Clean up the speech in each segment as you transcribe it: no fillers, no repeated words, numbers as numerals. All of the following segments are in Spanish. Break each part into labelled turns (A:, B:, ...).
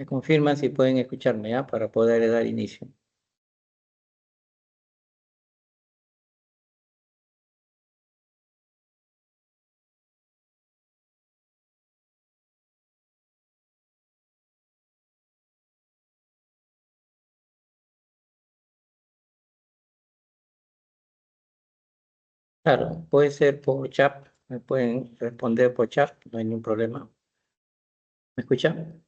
A: Me confirman si pueden escucharme, ¿ya? Para poder dar inicio. Claro, puede ser por chat, me pueden responder por chat, no hay ningún problema. ¿Me escuchan?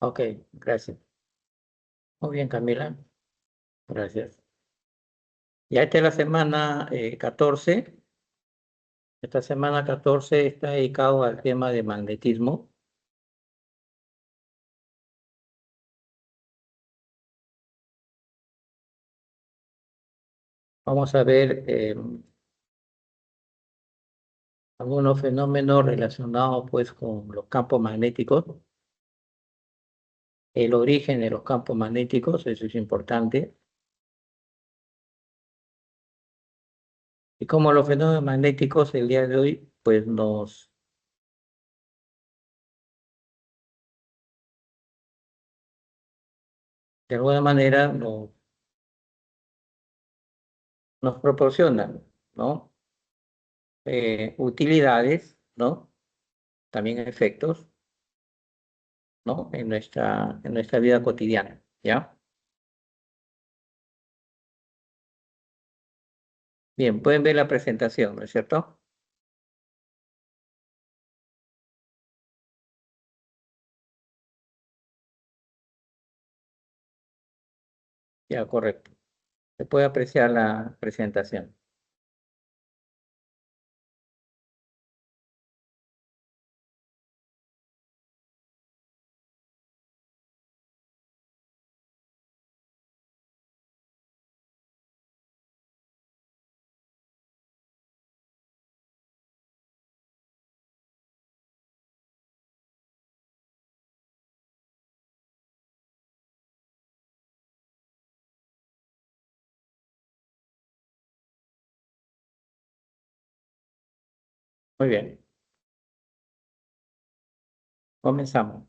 A: Ok, gracias. Muy bien, Camila, gracias. Ya esta es la semana 14. Esta semana 14 está dedicado al tema de magnetismo. Vamos a ver algunos fenómenos relacionados pues con los campos magnéticos, el origen de los campos magnéticos, eso es importante, y cómo los fenómenos magnéticos el día de hoy pues de alguna manera nos proporcionan, ¿no? Utilidades, ¿no? También efectos, ¿no? En nuestra vida cotidiana, ¿ya? Bien, pueden ver la presentación, ¿no es cierto? Ya, correcto. Se puede apreciar la presentación. Muy bien, comenzamos.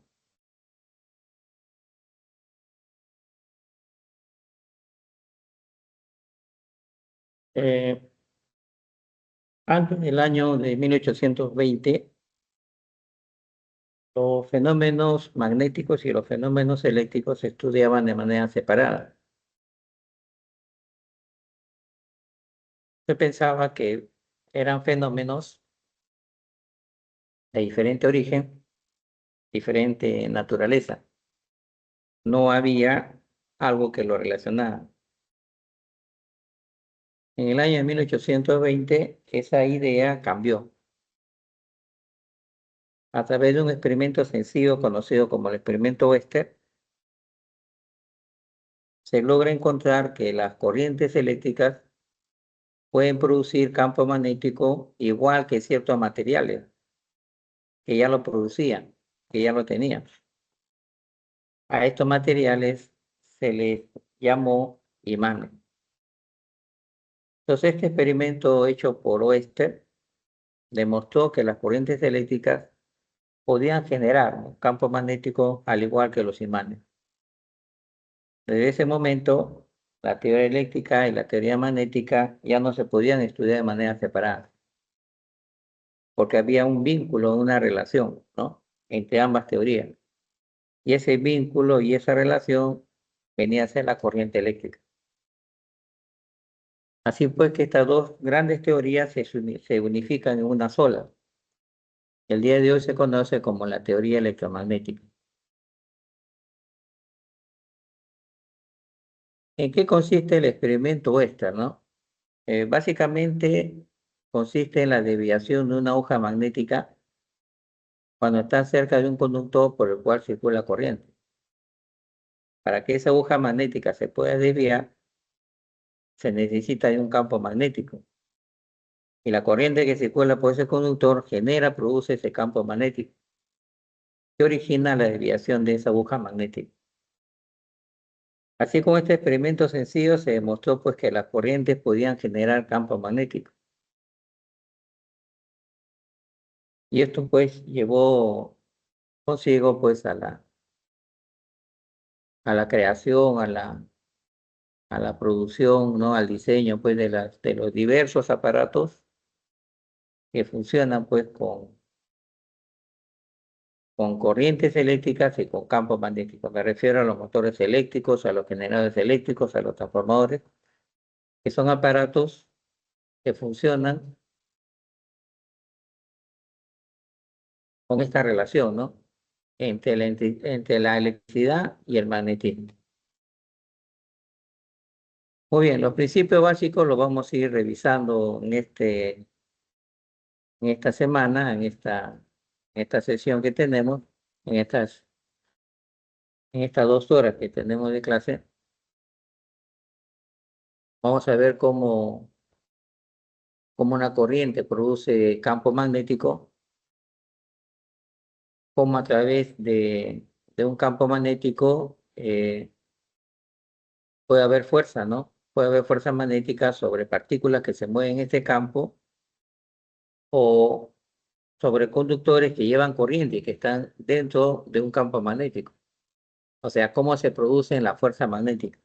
A: Eh, Antes del año de 1820, los fenómenos magnéticos y los fenómenos eléctricos se estudiaban de manera separada. Se pensaba que eran fenómenos de diferente origen, diferente naturaleza. No había algo que lo relacionara. En el año de 1820, esa idea cambió. A través de un experimento sencillo conocido como el experimento Wester, se logra encontrar que las corrientes eléctricas pueden producir campo magnético igual que ciertos materiales que ya lo producían, que ya lo tenían. A estos materiales se les llamó imanes. Entonces, este experimento hecho por Oester demostró que las corrientes eléctricas podían generar un campo magnético al igual que los imanes. Desde ese momento, la teoría eléctrica y la teoría magnética ya no se podían estudiar de manera separada, porque había un vínculo, una relación, ¿no? Entre ambas teorías. Y ese vínculo y esa relación venía a ser la corriente eléctrica. Así pues que estas dos grandes teorías se unifican en una sola. El día de hoy se conoce como la teoría electromagnética. ¿En qué consiste el experimento Western, no? Básicamente consiste en la desviación de una hoja magnética cuando está cerca de un conductor por el cual circula corriente. Para que esa aguja magnética se pueda desviar, se necesita de un campo magnético. Y la corriente que circula por ese conductor produce ese campo magnético que origina la desviación de esa aguja magnética. Así como este experimento sencillo se demostró pues que las corrientes podían generar campos magnéticos. Y esto pues llevó consigo pues a la creación, a la producción, ¿no? Al diseño pues de los diversos aparatos que funcionan pues con corrientes eléctricas y con campos magnéticos. Me refiero a los motores eléctricos, a los generadores eléctricos, a los transformadores, que son aparatos que funcionan con esta relación, ¿no? Entre la electricidad y el magnetismo. Muy bien, los principios básicos los vamos a ir revisando en esta semana, en esta sesión que tenemos, en en estas 2 horas que tenemos de clase. Vamos a ver cómo una corriente produce campo magnético, cómo a través de un campo magnético puede haber fuerza, ¿no? Puede haber fuerza magnética sobre partículas que se mueven en este campo o sobre conductores que llevan corriente y que están dentro de un campo magnético. O sea, cómo se produce la fuerza magnética.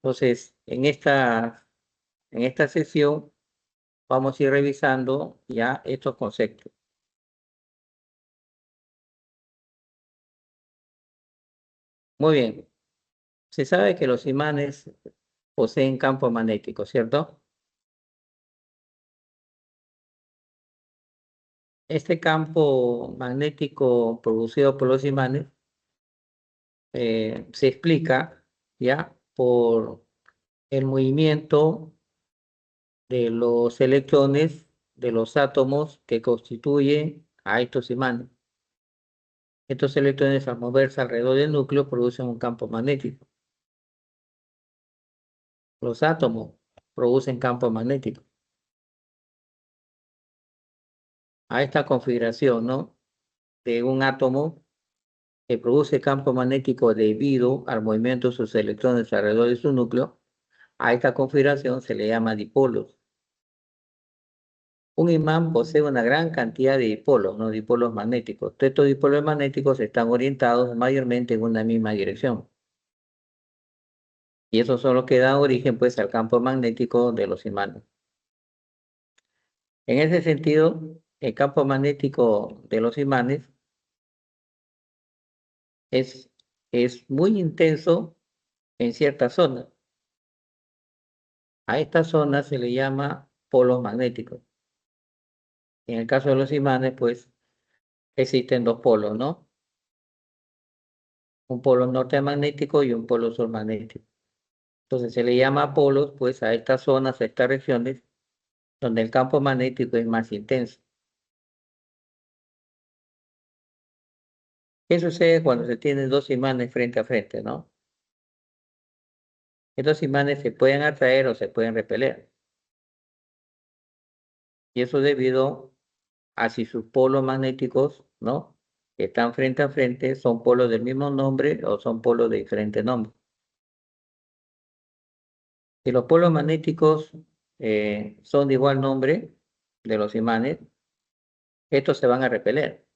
A: Entonces, en esta sesión vamos a ir revisando ya estos conceptos. Muy bien, se sabe que los imanes poseen campo magnético, ¿cierto? Este campo magnético producido por los imanes se explica ya por el movimiento de los electrones de los átomos que constituyen a estos imanes. Estos electrones al moverse alrededor del núcleo producen un campo magnético. Los átomos producen campo magnético. A esta configuración, ¿no? De un átomo que produce campo magnético debido al movimiento de sus electrones alrededor de su núcleo, a esta configuración se le llama dipolos. Un imán posee una gran cantidad de dipolos, ¿no? Dipolos magnéticos. Estos dipolos magnéticos están orientados mayormente en una misma dirección. Y esos son los que dan origen, pues, al campo magnético de los imanes. En ese sentido, el campo magnético de los imanes es, es muy intenso en ciertas zonas. A estas zonas se le llama polos magnéticos. En el caso de los imanes, pues, existen 2 polos, ¿no? Un polo norte magnético y un polo sur magnético. Entonces se le llama polos, pues, a estas zonas, a estas regiones, donde el campo magnético es más intenso. ¿Qué sucede cuando se tienen 2 imanes frente a frente, no? Estos imanes se pueden atraer o se pueden repeler. Y eso debido a si sus polos magnéticos, ¿no? Que están frente a frente, son polos del mismo nombre o son polos de diferente nombre. Si los polos magnéticos son de igual nombre de los imanes, estos se van a repeler.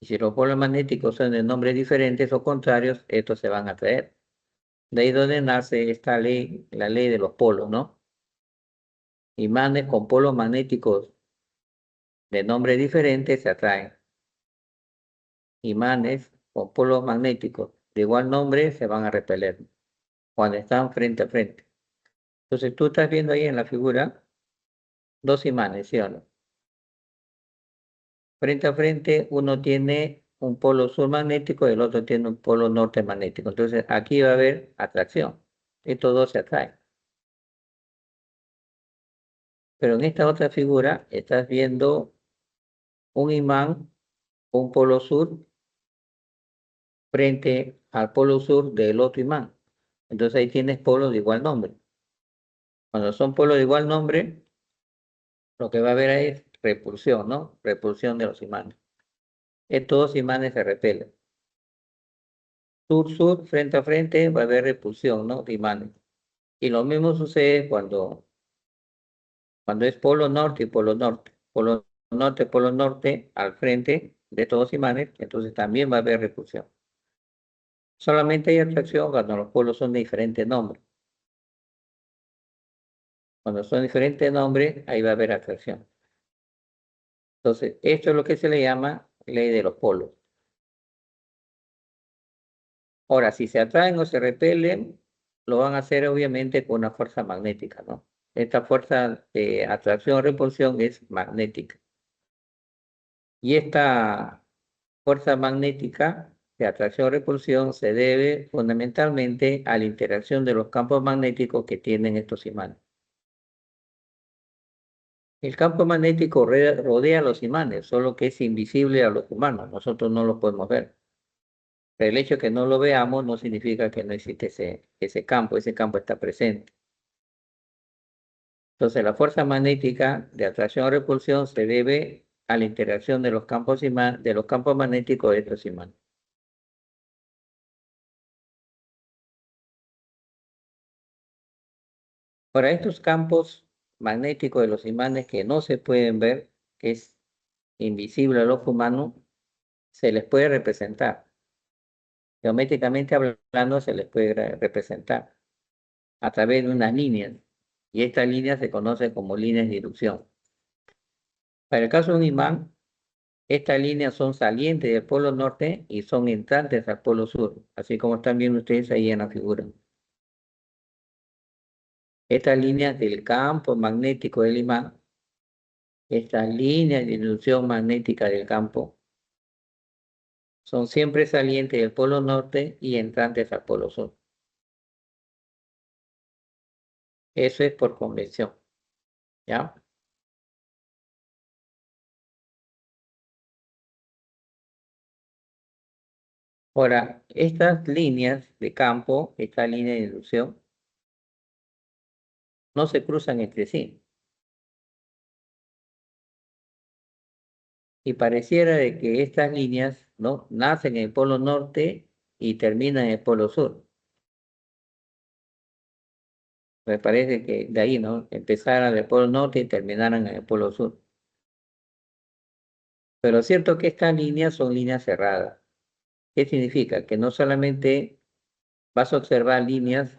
A: Y si los polos magnéticos son de nombres diferentes o contrarios, estos se van a atraer. De ahí donde nace esta ley, la ley de los polos, ¿no? Imanes con polos magnéticos de nombre diferente se atraen. Imanes con polos magnéticos de igual nombre se van a repeler cuando están frente a frente. Entonces tú estás viendo ahí en la figura 2 imanes, ¿sí o no? Frente a frente uno tiene un polo sur magnético y el otro tiene un polo norte magnético. Entonces aquí va a haber atracción. Estos dos se atraen. Pero en esta otra figura estás viendo un imán, un polo sur frente al polo sur del otro imán. Entonces ahí tienes polos de igual nombre. Cuando son polos de igual nombre, lo que va a haber ahí es repulsión, ¿no? Repulsión de los imanes. Estos 2 imanes se repelen. Sur-sur, frente a frente, va a haber repulsión, ¿no? De imanes. Y lo mismo sucede cuando es polo norte y polo norte. Polo norte, al frente de todos los imanes, entonces también va a haber repulsión. Solamente hay atracción cuando los polos son de diferente nombre. Cuando son diferentes nombres, ahí va a haber atracción. Entonces, esto es lo que se le llama ley de los polos. Ahora, si se atraen o se repelen, lo van a hacer obviamente con una fuerza magnética, ¿no? Esta fuerza de atracción o repulsión es magnética. Y esta fuerza magnética de atracción o repulsión se debe fundamentalmente a la interacción de los campos magnéticos que tienen estos imanes. El campo magnético rodea a los imanes, solo que es invisible a los humanos, nosotros no lo podemos ver. Pero el hecho de que no lo veamos no significa que no existe ese campo está presente. Entonces, la fuerza magnética de atracción o repulsión se debe a la interacción de los campos magnéticos de estos imanes. Ahora, estos campos magnéticos de los imanes que no se pueden ver, que es invisible al ojo humano, se les puede representar. Geométricamente hablando, se les puede representar a través de unas líneas. Y estas líneas se conocen como líneas de inducción. Para el caso de un imán, estas líneas son salientes del polo norte y son entrantes al polo sur, así como están viendo ustedes ahí en la figura. Estas líneas del campo magnético del imán, estas líneas de inducción magnética del campo, son siempre salientes del polo norte y entrantes al polo sur. Eso es por convención, ¿ya? Ahora, estas líneas de campo, esta línea de inducción, no se cruzan entre sí. Y pareciera de que estas líneas, ¿no?, nacen en el polo norte y terminan en el polo sur. Me parece que de ahí, ¿no?, empezaran del polo norte y terminaran en el polo sur. Pero es cierto que estas líneas son líneas cerradas. ¿Qué significa? Que no solamente vas a observar líneas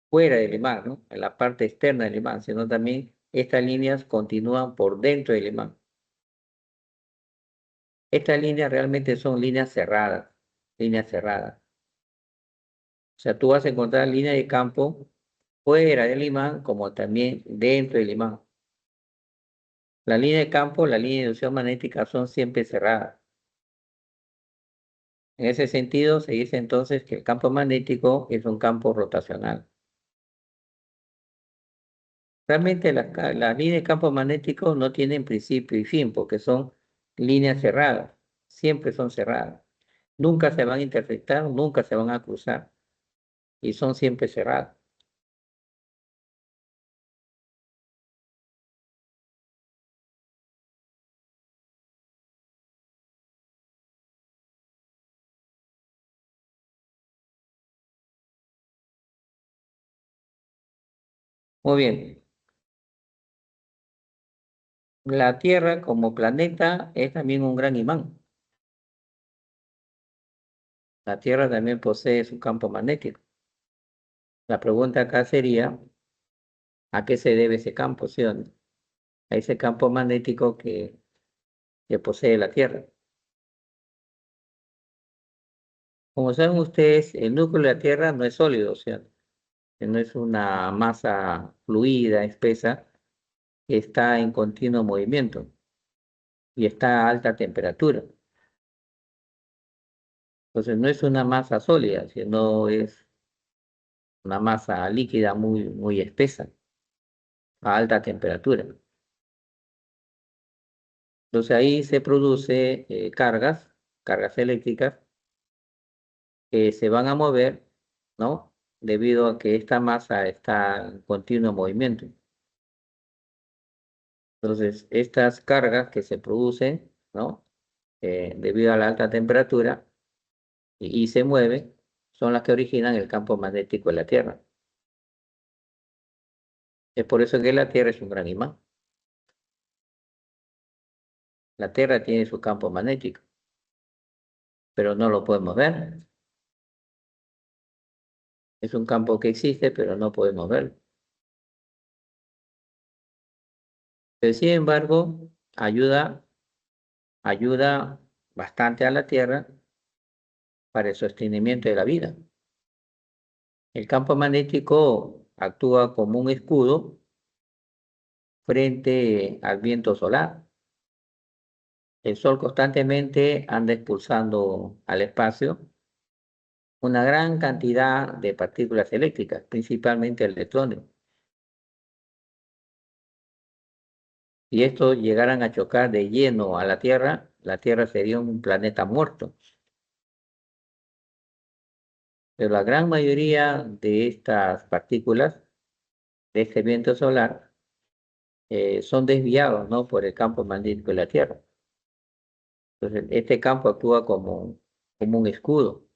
A: fuera del imán, ¿no?, en la parte externa del imán, sino también estas líneas continúan por dentro del imán. Estas líneas realmente son líneas cerradas, líneas cerradas. O sea, tú vas a encontrar líneas de campo fuera del imán como también dentro del imán. La línea de campo, la línea de inducción magnética son siempre cerradas. En ese sentido, se dice entonces que el campo magnético es un campo rotacional. Realmente las líneas de campo magnético no tienen principio y fin porque son líneas cerradas, siempre son cerradas. Nunca se van a intersectar, nunca se van a cruzar y son siempre cerradas. Muy bien. La Tierra como planeta es también un gran imán. La Tierra también posee su campo magnético. La pregunta acá sería, ¿a qué se debe ese campo, sí o no? A ese campo magnético que posee la Tierra. Como saben ustedes, el núcleo de la Tierra no es sólido, o sea, no es una masa fluida, espesa, que está en continuo movimiento y está a alta temperatura. Entonces no es una masa sólida, sino es una masa líquida muy espesa, a alta temperatura. Entonces ahí se produce cargas eléctricas que se van a mover, ¿no?, debido a que esta masa está en continuo movimiento. Entonces, estas cargas que se producen, ¿no?, debido a la alta temperatura y se mueven, son las que originan el campo magnético de la Tierra. Es por eso que la Tierra es un gran imán. La Tierra tiene su campo magnético, pero no lo podemos ver. Es un campo que existe, pero no podemos verlo. Pero sin embargo, ayuda bastante a la Tierra para el sostenimiento de la vida. El campo magnético actúa como un escudo frente al viento solar. El Sol constantemente anda expulsando al espacio una gran cantidad de partículas eléctricas, principalmente electrones. Si estos llegaran a chocar de lleno a la Tierra sería un planeta muerto. Pero la gran mayoría de estas partículas, de este viento solar, son desviados, ¿no?, por el campo magnético de la Tierra. Entonces, este campo actúa como un escudo.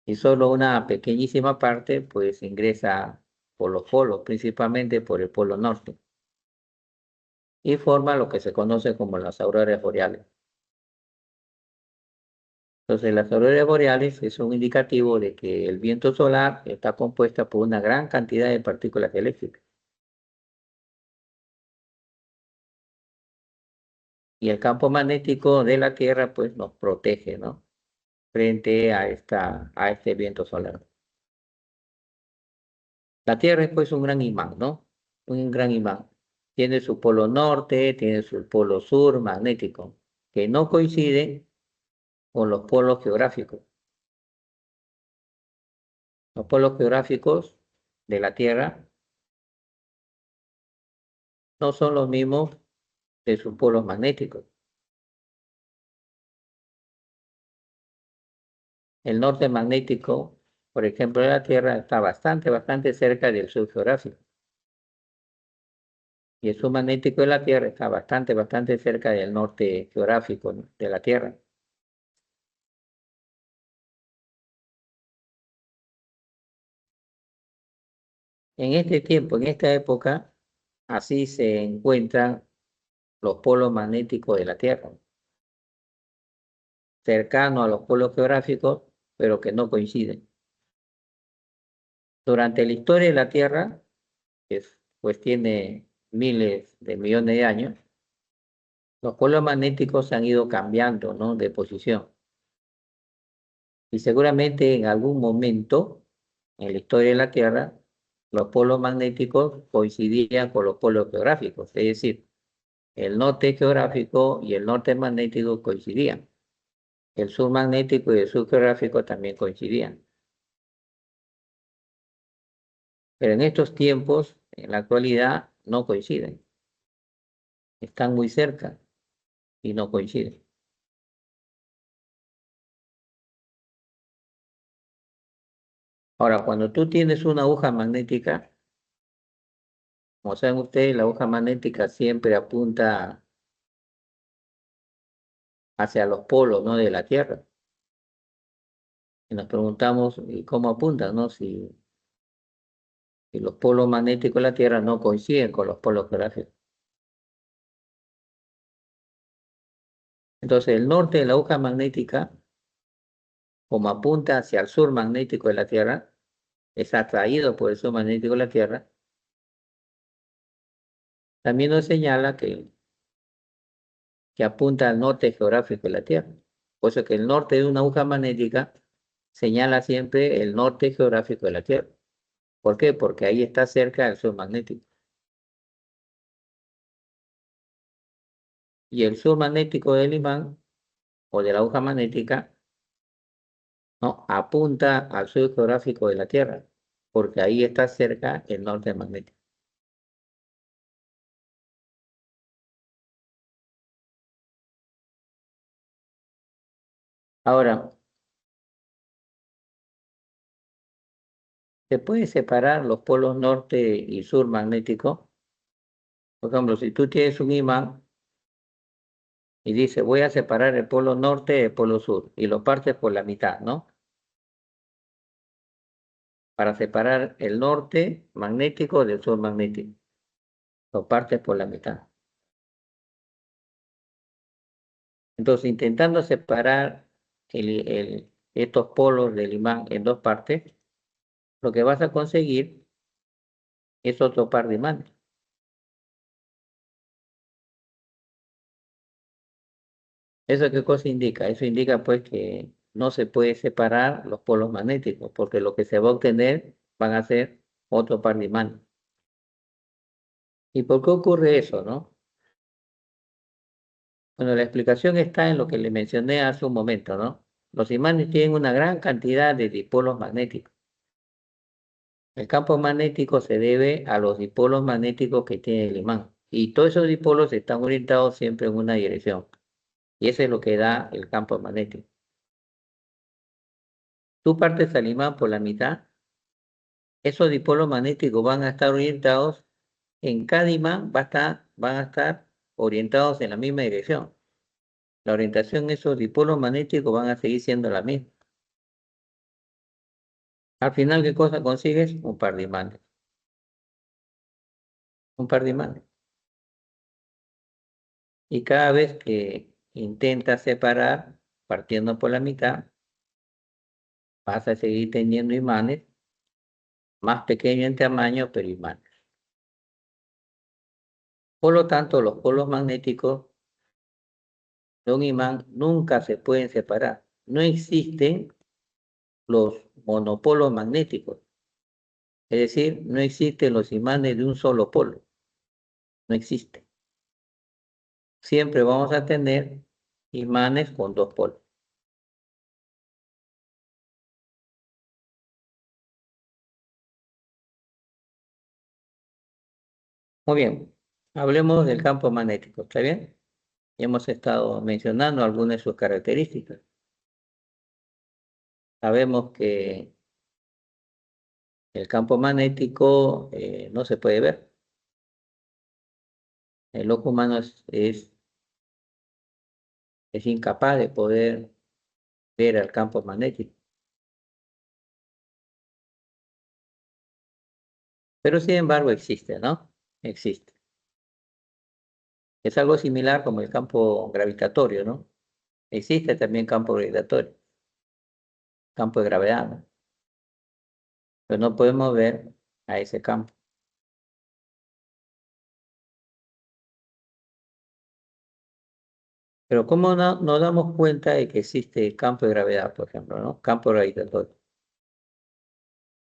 A: Y solo una pequeñísima parte, pues, ingresa por los polos, principalmente por el polo norte, y forma lo que se conoce como las auroras boreales. Entonces, las auroras boreales es un indicativo de que el viento solar está compuesta por una gran cantidad de partículas eléctricas. Y el campo magnético de la Tierra, pues, nos protege, ¿no?, frente a este viento solar. La Tierra es, pues, un gran imán, ¿no? Un gran imán. Tiene su polo norte, tiene su polo sur magnético, que no coinciden con los polos geográficos. Los polos geográficos de la Tierra no son los mismos de sus polos magnéticos. El norte magnético, por ejemplo, de la Tierra está bastante cerca del sur geográfico. Y el sur magnético de la Tierra está bastante cerca del norte geográfico, ¿no?, de la Tierra. En este tiempo, en esta época, así se encuentran los polos magnéticos de la Tierra, cercanos a los polos geográficos, pero que no coinciden. Durante la historia de la Tierra, que pues tiene miles de millones de años, los polos magnéticos han ido cambiando, ¿no?, de posición. Y seguramente en algún momento en la historia de la Tierra, los polos magnéticos coincidían con los polos geográficos, es decir, el norte geográfico y el norte magnético coincidían. El sur magnético y el sur geográfico también coincidían. Pero en estos tiempos, en la actualidad, no coinciden. Están muy cerca y no coinciden. Ahora, cuando tú tienes una aguja magnética, como saben ustedes, la aguja magnética siempre apunta hacia los polos, ¿no?, de la Tierra. Y nos preguntamos, ¿y cómo apunta, no? Si los polos magnéticos de la Tierra no coinciden con los polos geográficos. Entonces, el norte de la aguja magnética, como apunta hacia el sur magnético de la Tierra, es atraído por el sur magnético de la Tierra, también nos señala que apunta al norte geográfico de la Tierra. Por eso que el norte de una aguja magnética señala siempre el norte geográfico de la Tierra. ¿Por qué? Porque ahí está cerca del sur magnético. Y el sur magnético del imán o de la aguja magnética, no, apunta al sur geográfico de la Tierra, porque ahí está cerca el norte magnético. Ahora, ¿se puede separar los polos norte y sur magnético? Por ejemplo, si tú tienes un imán y dice, voy a separar el polo norte del polo sur, y lo partes por la mitad, ¿no? Para separar el norte magnético del sur magnético. Lo partes por la mitad. Entonces, intentando separar estos polos del imán en dos partes, lo que vas a conseguir es otro par de imanes. ¿Eso qué cosa indica? Eso indica pues que no se puede separar los polos magnéticos, porque lo que se va a obtener van a ser otro par de imanes. ¿Y por qué ocurre eso, no? Bueno, la explicación está en lo que le mencioné hace un momento, ¿no? Los imanes tienen una gran cantidad de dipolos magnéticos. El campo magnético se debe a los dipolos magnéticos que tiene el imán. Y todos esos dipolos están orientados siempre en una dirección. Y eso es lo que da el campo magnético. Tú partes al imán por la mitad, esos dipolos magnéticos van a estar orientados en cada imán, van a estar orientados en la misma dirección. La orientación de esos dipolos magnéticos van a seguir siendo la misma. Al final, ¿qué cosa consigues? Un par de imanes. Un par de imanes. Y cada vez que intentas separar, partiendo por la mitad, vas a seguir teniendo imanes, más pequeños en tamaño, pero imanes. Por lo tanto, los polos magnéticos de un imán nunca se pueden separar. No existen los monopolos magnéticos. Es decir, no existen los imanes de un solo polo. No existe. Siempre vamos a tener imanes con dos polos. Muy bien, hablemos del campo magnético, ¿está bien? Hemos estado mencionando algunas de sus características. Sabemos que el campo magnético no se puede ver. El ojo humano es incapaz de poder ver el campo magnético. Pero sin embargo existe, ¿no? Existe. Es algo similar como el campo gravitatorio, ¿no? Existe también campo gravitatorio, campo de gravedad, ¿no? Pero no podemos ver a ese campo. Pero ¿cómo no nos damos cuenta de que existe el campo de gravedad, por ejemplo, ¿no? Campo gravitatorio.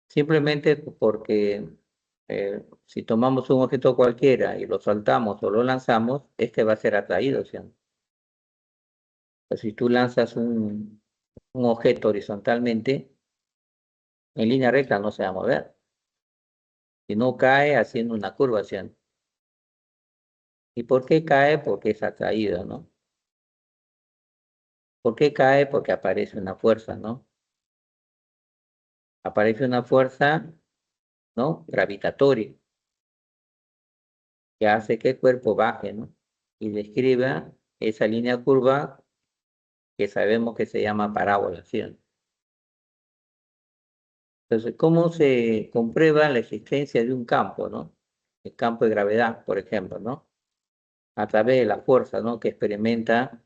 A: Simplemente porque si tomamos un objeto cualquiera y lo soltamos o lo lanzamos, este va a ser atraído, ¿sí? Pues si tú lanzas un objeto horizontalmente, en línea recta no se va a mover. Si no cae haciendo una curva, ¿sí? ¿Y por qué cae? Porque es atraído, ¿no? ¿Por qué cae? Porque aparece una fuerza, ¿no? Aparece una fuerza, ¿no? Gravitatoria, que hace que el cuerpo baje, ¿no? Y describa esa línea curva que sabemos que se llama parábola, ¿sí? Entonces, ¿cómo se comprueba la existencia de un campo, ¿no? El campo de gravedad, por ejemplo, ¿no? A través de la fuerza, ¿no? Que experimenta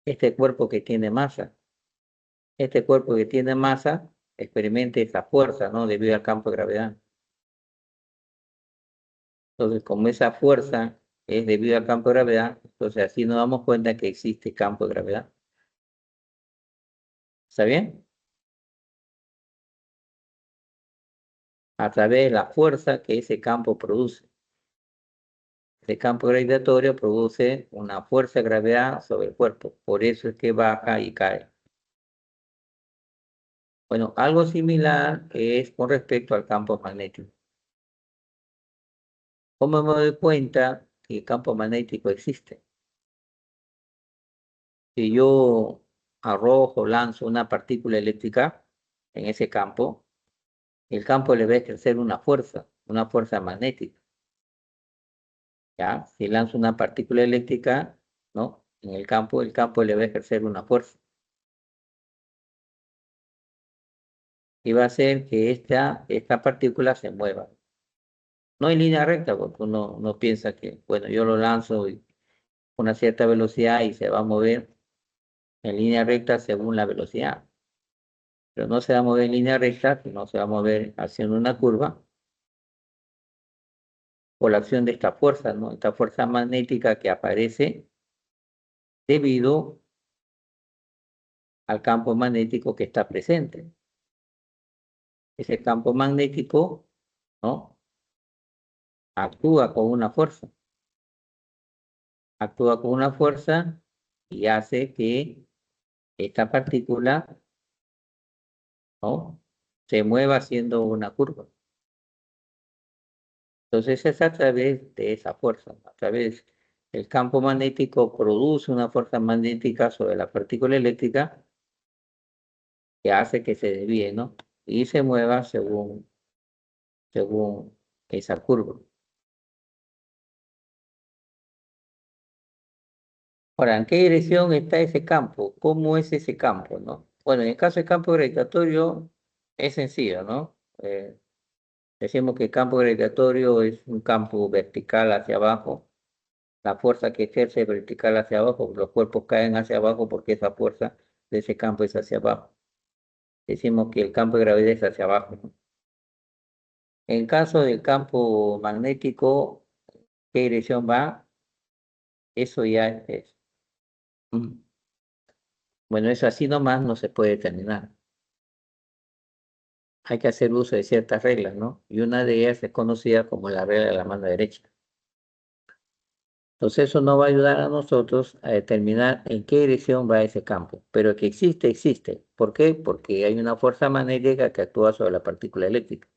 A: este cuerpo que tiene masa. Este cuerpo que tiene masa experimenta esa fuerza, ¿no? Debido al campo de gravedad. Entonces, como esa fuerza es debido al campo de gravedad, entonces así nos damos cuenta que existe campo de gravedad. ¿Está bien? A través de la fuerza que ese campo produce. Ese campo gravitatorio produce una fuerza de gravedad sobre el cuerpo. Por eso es que baja y cae. Bueno, algo similar es con respecto al campo magnético. ¿Cómo me doy cuenta que el campo magnético existe? Si yo arrojo, lanzo una partícula eléctrica en ese campo, el campo le va a ejercer una fuerza magnética. ¿Ya? Si lanzo una partícula eléctrica, ¿no? en el campo le va a ejercer una fuerza. Y va a hacer que esta partícula se mueva. No en línea recta, porque uno no piensa que, bueno, yo lo lanzo a una cierta velocidad y se va a mover en línea recta según la velocidad. Pero no se va a mover en línea recta, sino se va a mover haciendo una curva por la acción de esta fuerza, ¿no? Esta fuerza magnética que aparece debido al campo magnético que está presente. Ese campo magnético, ¿no? Actúa con una fuerza. Actúa con una fuerza y hace que esta partícula, ¿no? Se mueva haciendo una curva. Entonces es a través de esa fuerza, a través del campo magnético produce una fuerza magnética sobre la partícula eléctrica que hace que se desvíe, ¿no? Y se mueva según esa curva. Ahora, ¿en qué dirección está ese campo? ¿Cómo es ese campo, no? Bueno, en el caso del campo gravitatorio es sencillo, ¿no? Decimos que el campo gravitatorio es un campo vertical hacia abajo. La fuerza que ejerce vertical hacia abajo, los cuerpos caen hacia abajo porque esa fuerza de ese campo es hacia abajo. Decimos que el campo de gravedad es hacia abajo, ¿no? En caso del campo magnético, ¿qué dirección va? Eso ya es. Mm. Bueno, eso así nomás no se puede determinar. Hay que hacer uso de ciertas reglas, ¿no? Y una de ellas es conocida como la regla de la mano derecha. Entonces eso nos va a ayudar a nosotros a determinar en qué dirección va ese campo. Pero que existe, existe. ¿Por qué? Porque hay una fuerza magnética que actúa sobre la partícula eléctrica.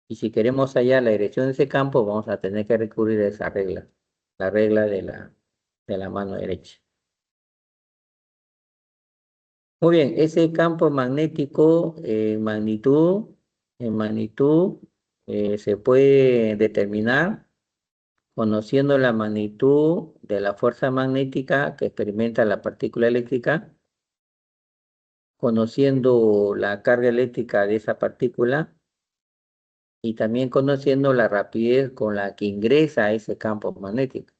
A: Y si queremos hallar la dirección de ese campo, vamos a tener que recurrir a esa regla, la regla de la mano derecha. Muy bien, ese campo magnético en magnitud se puede determinar conociendo la magnitud de la fuerza magnética que experimenta la partícula eléctrica, conociendo la carga eléctrica de esa partícula y también conociendo la rapidez con la que ingresa a ese campo magnético.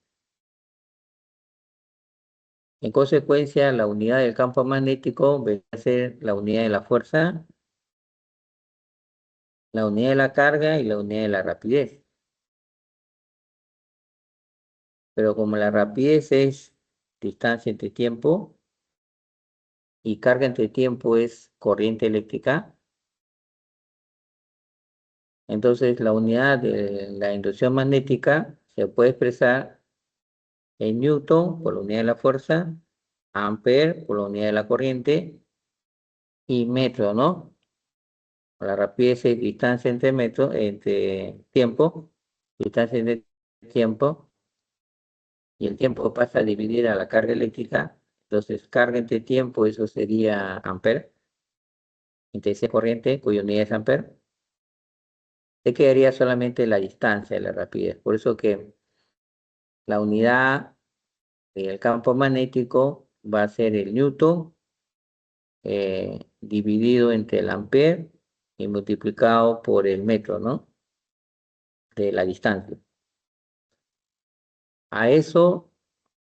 A: En consecuencia, la unidad del campo magnético va a ser la unidad de la fuerza, la unidad de la carga y la unidad de la rapidez. Pero como la rapidez es distancia entre tiempo y carga entre tiempo es corriente eléctrica, entonces la unidad de la inducción magnética se puede expresar en Newton por la unidad de la fuerza, Ampere por la unidad de la corriente y metro, ¿no? La rapidez es distancia entre metro, entre tiempo, distancia entre tiempo, y el tiempo pasa a dividir a la carga eléctrica. Entonces, carga entre tiempo, eso sería Ampere, intensidad corriente, cuya unidad es Ampere. Te quedaría solamente la distancia de la rapidez. Por eso que la unidad del campo magnético va a ser el Newton dividido entre el ampere y multiplicado por el metro, ¿no? De la distancia. A eso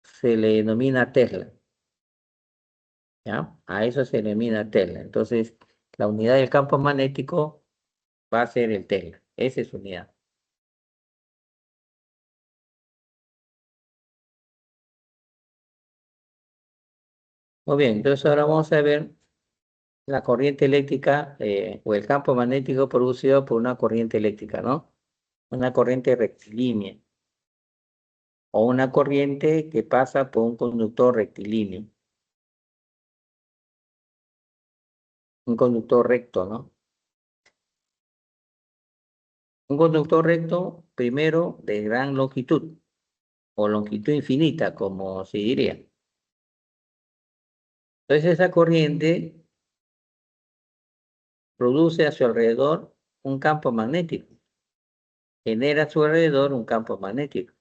A: se le denomina Tesla, ¿ya? A eso se le denomina Tesla. Entonces, la unidad del campo magnético va a ser el Tesla. Esa es su unidad. Muy bien, entonces ahora vamos a ver la corriente eléctrica o el campo magnético producido por una corriente eléctrica, ¿no? Una corriente rectilínea o una corriente que pasa por un conductor rectilíneo, un conductor recto, ¿no? Un conductor recto, primero, de gran longitud o longitud infinita, como se diría. Entonces esa corriente produce a su alrededor un campo magnético, genera a su alrededor un campo magnético.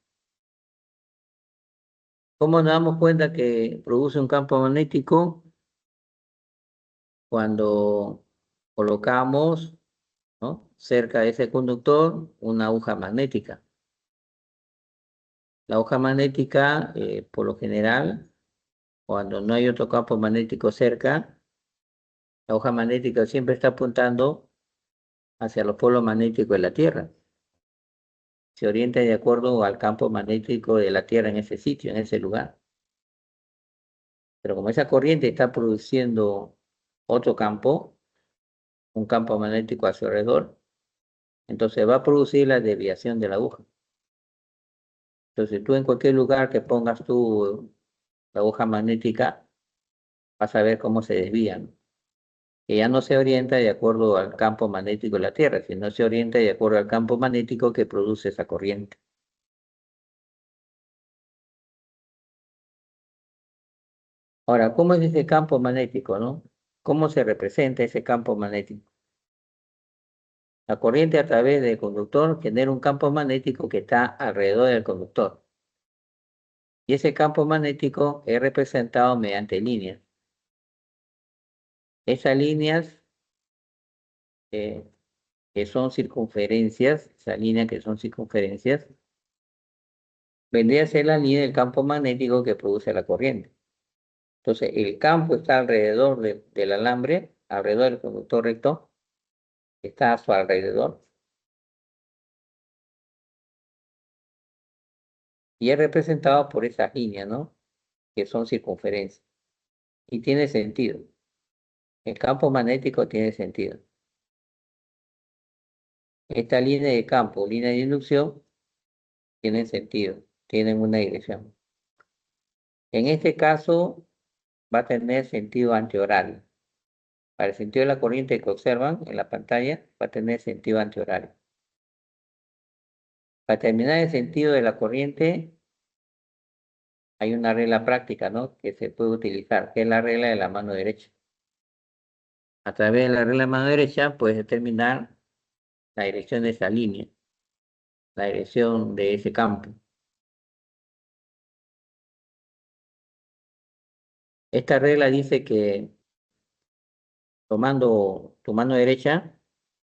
A: ¿Cómo nos damos cuenta que produce un campo magnético? Cuando colocamos, ¿no?, cerca de ese conductor una aguja magnética. La aguja magnética, por lo general, cuando no hay otro campo magnético cerca, la aguja magnética siempre está apuntando hacia los polos magnéticos de la Tierra. Se orienta de acuerdo al campo magnético de la Tierra en ese sitio, en ese lugar. Pero como esa corriente está produciendo otro campo, un campo magnético a su alrededor, entonces va a producir la desviación de la aguja. Entonces tú en cualquier lugar que pongas tu la aguja magnética, vas a ver cómo se desvía, ¿no? Que ya no se orienta de acuerdo al campo magnético de la Tierra, sino se orienta de acuerdo al campo magnético que produce esa corriente. Ahora, ¿cómo es ese campo magnético, no? ¿Cómo se representa ese campo magnético? La corriente a través del conductor genera un campo magnético que está alrededor del conductor. Y ese campo magnético es representado mediante líneas. Esas líneas eh, que son circunferencias, esa línea que son circunferencias, vendría a ser la línea del campo magnético que produce la corriente. Entonces, el campo está alrededor del alambre, alrededor del conductor recto, está a su alrededor, y es representado por esas líneas, ¿no?, que son circunferencias. Y tiene sentido. El campo magnético tiene sentido. Esta línea de campo, línea de inducción, tienen sentido, tienen una dirección. En este caso, va a tener sentido antihorario. Para el sentido de la corriente que observan en la pantalla, va a tener sentido antihorario. Para determinar el sentido de la corriente, hay una regla práctica, ¿no?, que se puede utilizar, que es la regla de la mano derecha. A través de la regla de la mano derecha, puedes determinar la dirección de esa línea, la dirección de ese campo. Esta regla dice que tomando tu mano derecha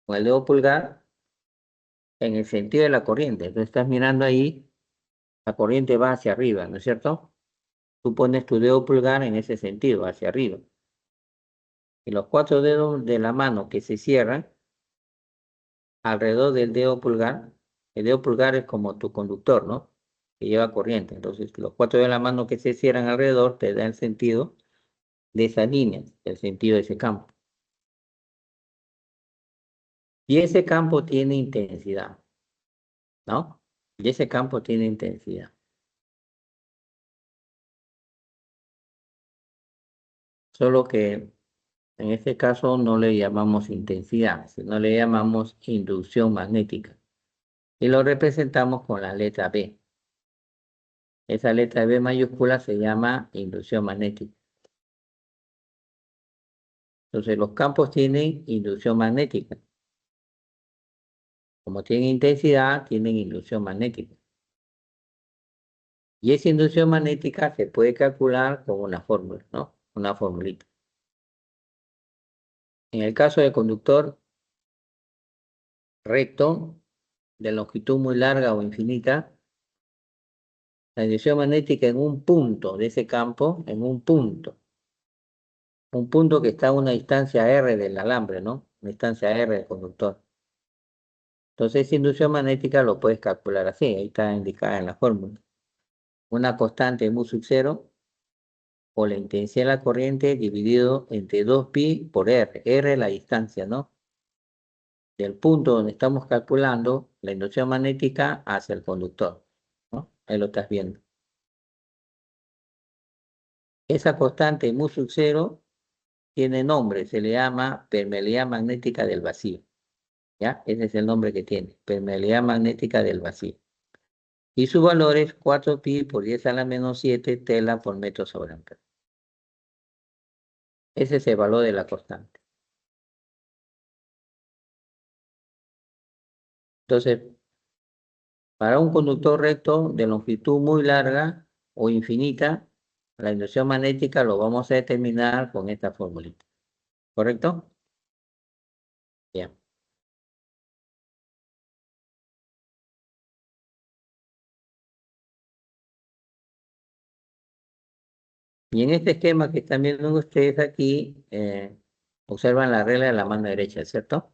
A: con el dedo pulgar en el sentido de la corriente, entonces estás mirando ahí, la corriente va hacia arriba, ¿no es cierto? Tú pones tu dedo pulgar en ese sentido, hacia arriba. Y los 4 dedos de la mano que se cierran alrededor del dedo pulgar, el dedo pulgar es como tu conductor, ¿no?, que lleva corriente. Entonces, los 4 de la mano que se cierran alrededor te dan el sentido de esas líneas, el sentido de ese campo. Y ese campo tiene intensidad, ¿no? Y ese campo tiene intensidad. Solo que en este caso no le llamamos intensidad, sino le llamamos inducción magnética. Y lo representamos con la letra B. Esa letra B mayúscula se llama inducción magnética. Entonces los campos tienen inducción magnética. Como tienen intensidad, tienen inducción magnética. Y esa inducción magnética se puede calcular con una fórmula, ¿no? Una formulita. En el caso del conductor recto, de longitud muy larga o infinita, la inducción magnética en un punto de ese campo, en un punto que está a una distancia R del alambre, ¿no? Una distancia R del conductor. Entonces, esa inducción magnética lo puedes calcular así, ahí está indicada en la fórmula. Una constante mu sub 0 o la intensidad de la corriente dividido entre 2pi por R. R es la distancia, ¿no?, del punto donde estamos calculando la inducción magnética hacia el conductor, ¿no? Ahí lo estás viendo. Esa constante mu sub 0 tiene nombre, se le llama permeabilidad magnética del vacío, ¿ya? Ese es el nombre que tiene, permeabilidad magnética del vacío. Y su valor es 4pi por 10 a la menos 7 tela por metro sobre amperio. Ese es el valor de la constante. Entonces, para un conductor recto de longitud muy larga, o infinita, la inducción magnética lo vamos a determinar con esta formulita. ¿Correcto? Bien. Y en este esquema que están viendo ustedes aquí, observan la regla de la mano derecha, ¿cierto?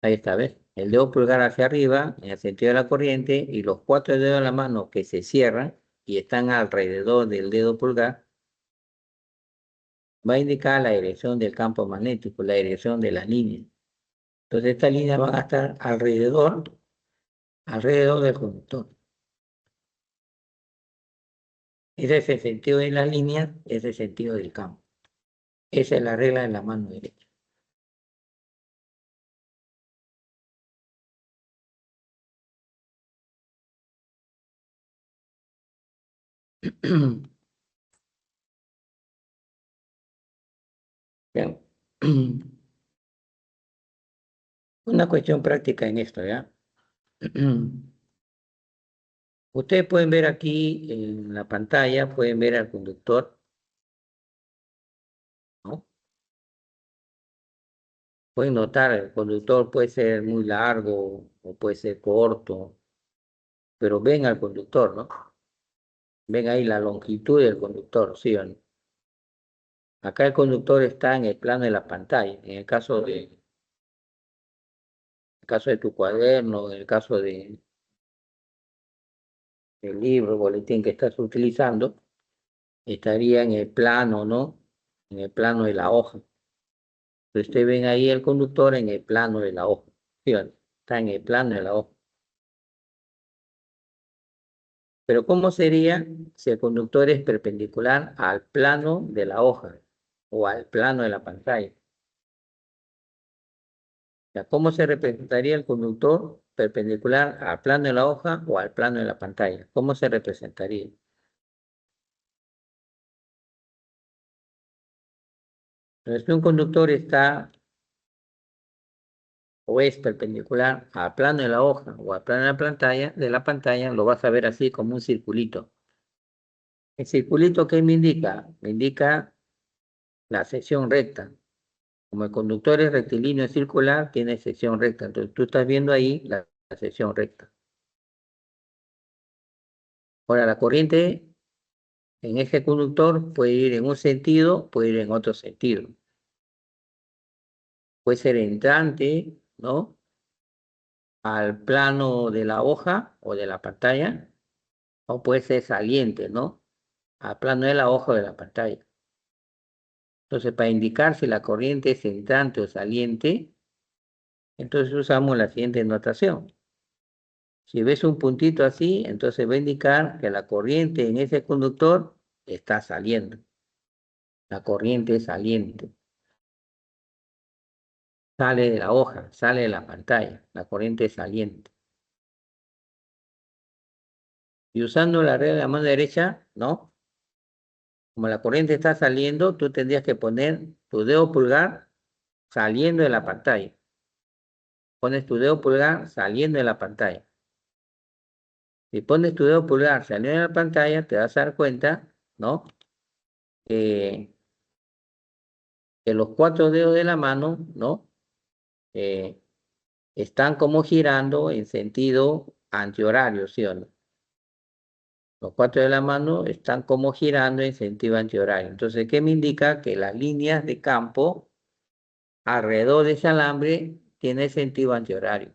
A: Ahí está, ¿ves? El dedo pulgar hacia arriba, en el sentido de la corriente, y los 4 dedos de la mano que se cierran y están alrededor del dedo pulgar, va a indicar la dirección del campo magnético, la dirección de las líneas. Entonces estas líneas van a estar alrededor del conductor. Ese es el sentido de las líneas, ese es el sentido del campo. Esa es la regla de la mano derecha. Bien. Una cuestión práctica en esto, ¿ya? Ustedes pueden ver aquí en la pantalla, pueden ver al conductor, ¿no? Pueden notar, el conductor puede ser muy largo o puede ser corto, pero ven al conductor, ¿no? Ven ahí la longitud del conductor, ¿sí o no? Acá el conductor está en el plano de la pantalla. En el caso de tu cuaderno, en el caso del libro, boletín que estás utilizando, estaría en el plano, ¿no? En el plano de la hoja. Ustedes ven ahí el conductor en el plano de la hoja. ¿Sí o no? Está en el plano de la hoja. Pero ¿cómo sería si el conductor es perpendicular al plano de la hoja o al plano de la pantalla? O sea, ¿cómo se representaría el conductor perpendicular al plano de la hoja o al plano de la pantalla? ¿Cómo se representaría? Entonces, si un conductor está o es perpendicular al plano de la hoja o al plano de la pantalla, lo vas a ver así como un circulito. ¿El circulito qué me indica? Me indica la sección recta. Como el conductor es rectilíneo circular, tiene sección recta. Entonces tú estás viendo ahí la sección recta. Ahora, la corriente en ese conductor puede ir en un sentido, puede ir en otro sentido. Puede ser entrante, ¿no? Al plano de la hoja o de la pantalla, o puede ser saliente, ¿no? Al plano de la hoja o de la pantalla. Entonces, para indicar si la corriente es entrante o saliente, entonces usamos la siguiente notación. Si ves un puntito así, entonces va a indicar que la corriente en ese conductor está saliendo. La corriente saliente. Sale de la hoja, sale de la pantalla. La corriente saliente. Y usando la regla de la mano derecha, ¿no? Como la corriente está saliendo, tú tendrías que poner tu dedo pulgar saliendo de la pantalla. Pones tu dedo pulgar saliendo de la pantalla. Si pones tu dedo pulgar saliendo de la pantalla, te vas a dar cuenta, ¿no? Que los 4 dedos de la mano, ¿no? Eh, están como girando en sentido antihorario, ¿sí o no? Los 4 de la mano están como girando en sentido antihorario. Entonces, ¿qué me indica? Que las líneas de campo alrededor de ese alambre tienen sentido antihorario.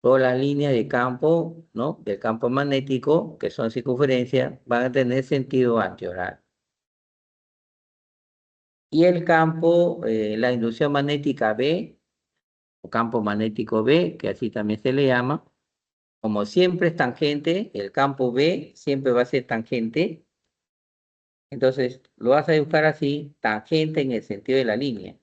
A: Todas las líneas de campo, ¿no? Del campo magnético, que son circunferencias, van a tener sentido antihorario. Y el campo, la inducción magnética B, o campo magnético B, que así también se le llama, como siempre es tangente, el campo B siempre va a ser tangente, entonces lo vas a dibujar así, tangente en el sentido de la línea.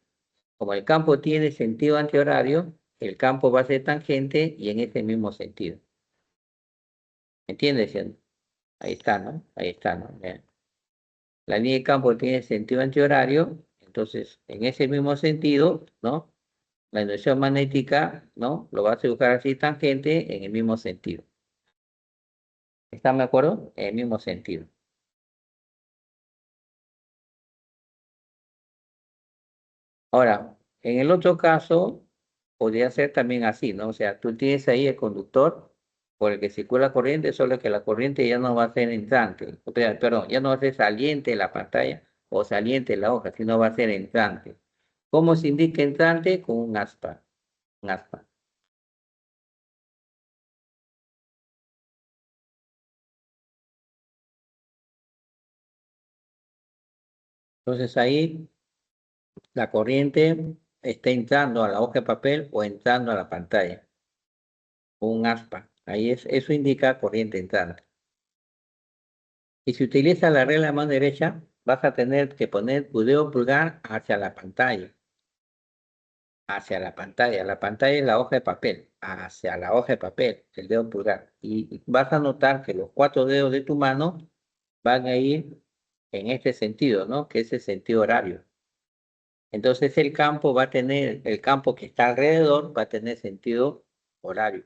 A: Como el campo tiene sentido antihorario, el campo va a ser tangente y en ese mismo sentido. ¿Me entiendes? Ahí está, ¿no? Ahí está, ¿no? Bien. La línea de campo tiene sentido antihorario, entonces en ese mismo sentido, ¿no? La inducción magnética, ¿no? Lo vas a dibujar así tangente en el mismo sentido. ¿Están de acuerdo? En el mismo sentido. Ahora, en el otro caso, podría ser también así, ¿no? O sea, tú tienes ahí el conductor por el que circula corriente, solo que la corriente ya no va a ser entrante, o sea, perdón, ya no va a ser saliente de la pantalla o saliente de la hoja, sino va a ser entrante. ¿Cómo se indica entrante? Con un aspa, un aspa. Entonces ahí la corriente está entrando a la hoja de papel o entrando a la pantalla, un aspa. Ahí eso indica corriente entrante. Y si utilizas la regla de mano derecha, vas a tener que poner tu dedo pulgar hacia la pantalla. Hacia la pantalla. La pantalla es la hoja de papel. Hacia la hoja de papel, el dedo pulgar. Y vas a notar que los cuatro dedos de tu mano van a ir en este sentido, ¿no? Que es el sentido horario. Entonces el campo va a tener, el campo que está alrededor va a tener sentido horario.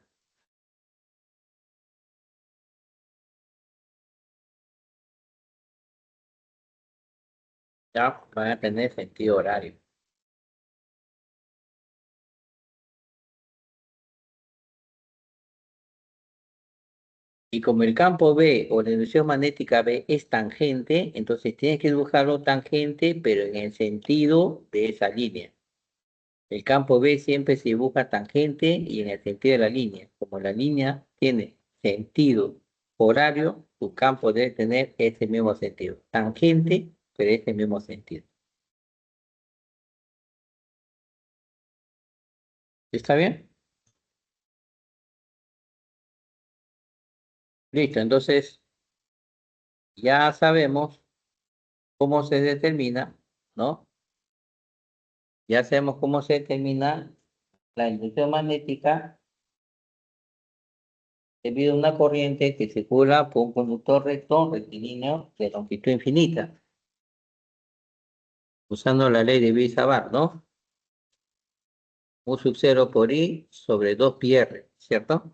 A: Ya van a tener sentido horario. Y como el campo B o la inducción magnética B es tangente, entonces tienes que dibujarlo tangente, pero en el sentido de esa línea. El campo B siempre se dibuja tangente y en el sentido de la línea. Como la línea tiene sentido horario, tu campo debe tener ese mismo sentido. Tangente, pero ese mismo sentido. ¿Está bien? Listo, entonces ya sabemos cómo se determina, ¿no? Ya sabemos cómo se determina la inducción magnética debido a una corriente que circula por un conductor recto, rectilíneo, de longitud infinita, usando la ley de Biot-Savart, ¿no? U sub 0 por I sobre 2 pi R, ¿cierto?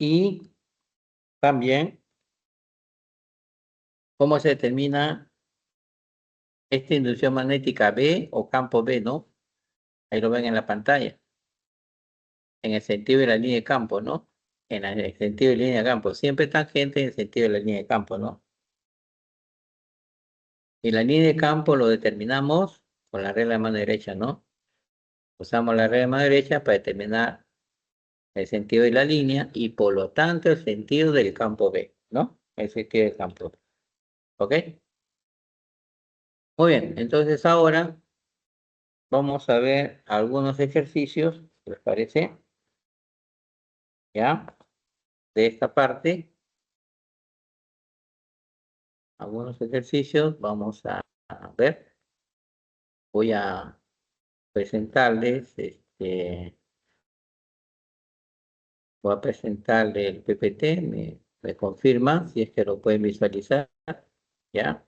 A: Y también, ¿cómo se determina esta inducción magnética B o campo B, ¿no? Ahí lo ven en la pantalla, en el sentido de la línea de campo, ¿no? En el sentido de línea de campo, siempre tangente en el sentido de la línea de campo, ¿no? Y la línea de campo lo determinamos con la regla de mano derecha, ¿no? Usamos la regla de mano derecha para determinar el sentido de la línea y por lo tanto el sentido del campo B, ¿no? El sentido del campo B. ¿Ok? Muy bien, entonces ahora vamos a ver algunos ejercicios, ¿les parece? ¿Ya? De esta parte, algunos ejercicios, vamos a ver. Voy a presentarles, voy a presentarle el PPT, me confirma si es que lo pueden visualizar, ¿ya?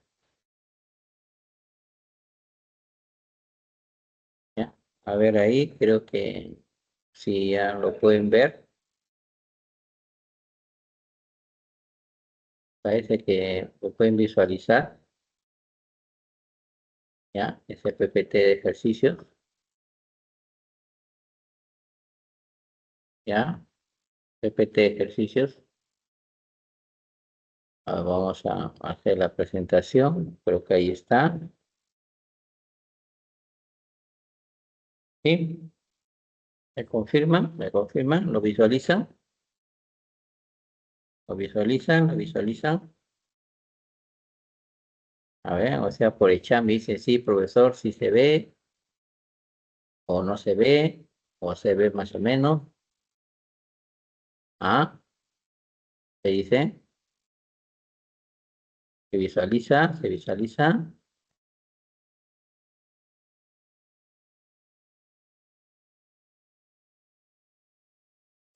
A: ¿Ya? A ver ahí, creo que si ya lo pueden ver, parece que lo pueden visualizar, ¿ya? Ese PPT de ejercicios, ¿ya? PPT de ejercicios. Vamos a hacer la presentación, creo que ahí está, ¿sí? Me confirman, lo visualizan, lo visualizan, lo visualizan. A ver, o sea, por el chat me dice, sí, profesor, sí se ve, o no se ve, o se ve más o menos. Ah, se dice, se visualiza, se visualiza.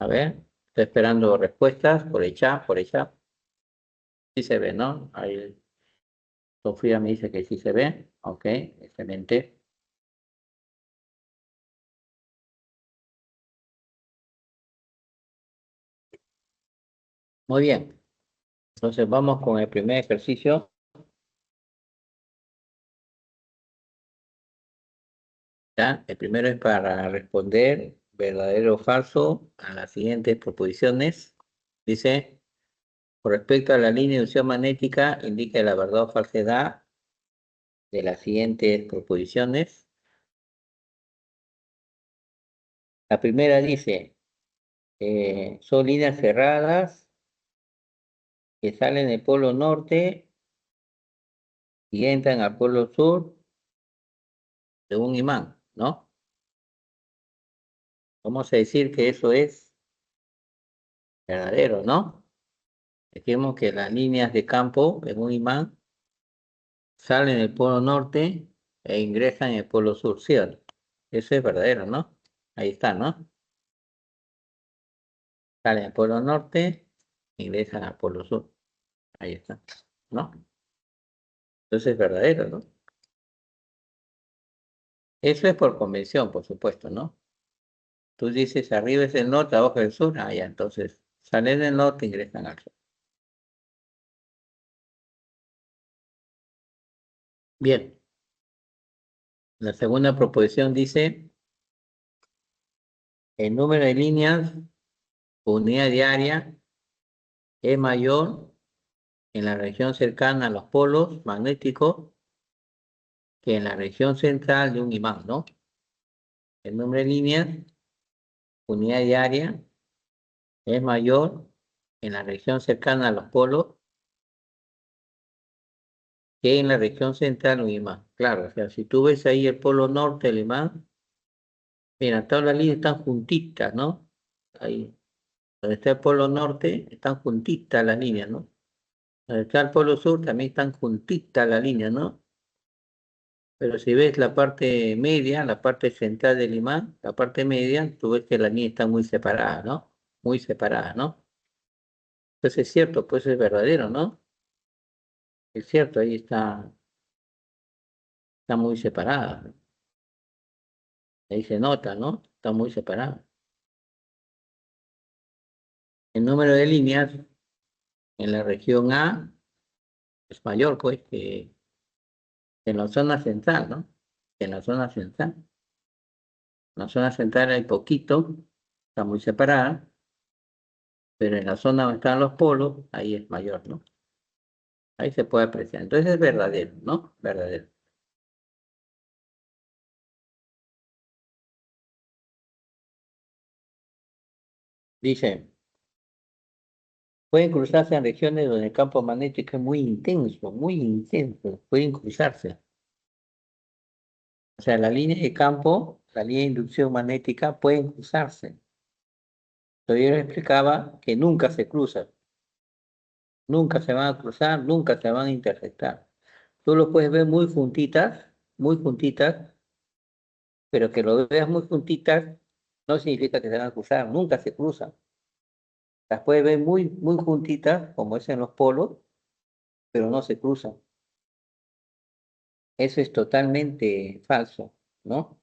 A: A ver, estoy esperando respuestas por el chat, por el chat. Sí se ve, ¿no? Ahí Sofía me dice que sí se ve. Ok, excelente. Muy bien. Entonces vamos con el primer ejercicio. ¿Ya? El primero es para responder verdadero o falso a las siguientes proposiciones. Dice, con respecto a la línea de inducción magnética, indica la verdad o falsedad de las siguientes proposiciones. La primera dice, son líneas cerradas que salen del polo norte y entran al polo sur de un imán, ¿no? Vamos a decir que eso es verdadero, ¿no? Decimos que las líneas de campo en un imán salen del polo norte e ingresan en el polo sur, ¿cierto? Eso es verdadero, ¿no? Ahí está, ¿no? Salen del polo norte, ingresan al polo sur. Ahí está, ¿no? Entonces es verdadero, ¿no? Eso es por convención, por supuesto, ¿no? Tú dices arriba es el norte, abajo es el sur, ah, ya, entonces salen del norte, ingresan al sur. Bien, la segunda proposición dice, el número de líneas por unidad diaria es mayor en la región cercana a los polos magnéticos que en la región central de un imán, ¿no? El número de líneas, unidad diaria, es mayor en la región cercana a los polos que en la región central de un imán. Claro, o sea, si tú ves ahí el polo norte del imán, mira, todas las líneas están juntitas, ¿no? Ahí, donde está el polo norte, están juntitas las líneas, ¿no? Donde está el polo sur, también están juntitas las líneas, ¿no? Pero si ves la parte media, la parte central del imán, la parte media, tú ves que las líneas están muy separadas, ¿no? Muy separadas, ¿no? Entonces es cierto, pues es verdadero, ¿no? Es cierto, ahí está muy separada, ¿no? Ahí se nota, ¿no? Está muy separada. El número de líneas en la región A es mayor, pues, que en la zona central, ¿no? Que en la zona central. En la zona central hay poquito, está muy separada, pero en la zona donde están los polos, ahí es mayor, ¿no? Ahí se puede apreciar. Entonces es verdadero, ¿no? Verdadero. Dice, pueden cruzarse en regiones donde el campo magnético es muy intenso, muy intenso. Pueden cruzarse. O sea, la línea de campo, la línea de inducción magnética pueden cruzarse. Pero yo les explicaba que nunca se cruzan. Nunca se van a cruzar, nunca se van a intersectar. Tú lo puedes ver muy juntitas, pero que lo veas muy juntitas no significa que se van a cruzar, nunca se cruzan. Las puedes ver muy juntitas, como es en los polos, pero no se cruzan. Eso es totalmente falso, ¿no?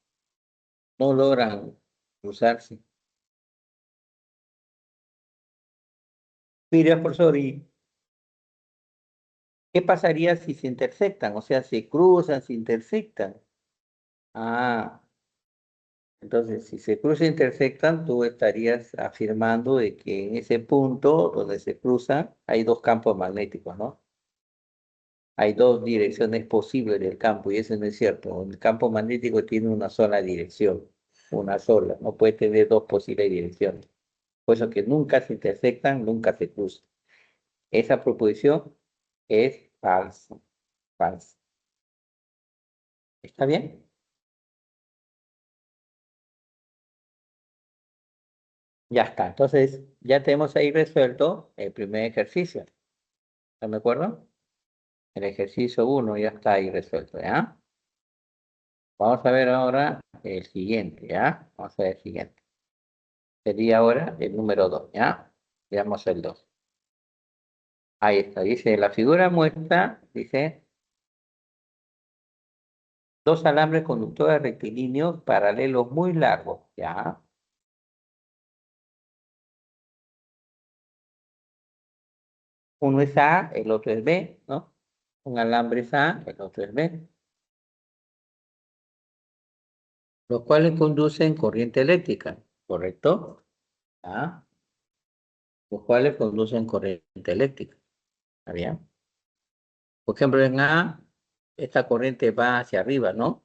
A: No logran cruzarse. Mira, profesor, ¿y qué pasaría si se intersectan? O sea, se cruzan, se intersectan. Ah, entonces, si se cruzan e intersectan, tú estarías afirmando de que en ese punto donde se cruzan hay dos campos magnéticos, ¿no? Hay dos direcciones posibles del campo y eso no es cierto. El campo magnético tiene una sola dirección, una sola, no puede tener dos posibles direcciones. Por eso que nunca se intersectan, nunca se cruzan. Esa proposición es falsa, falsa. ¿Está bien? Ya está. Entonces, ya tenemos ahí resuelto el primer ejercicio. ¿Están de acuerdo? El ejercicio uno ya está ahí resuelto, ¿ya? Vamos a ver ahora el siguiente, ¿ya? Vamos a ver el siguiente. Sería ahora el número 2, ¿ya? Veamos el 2. Ahí está, dice, la figura muestra, dice, dos alambres conductores rectilíneos paralelos muy largos, ¿ya? Uno es A, el otro es B, ¿no? Un alambre es A, el otro es B. Los cuales conducen corriente eléctrica, ¿correcto? ¿Ah? Los cuales conducen corriente eléctrica, ¿está bien? Por ejemplo, en A, esta corriente va hacia arriba, ¿no?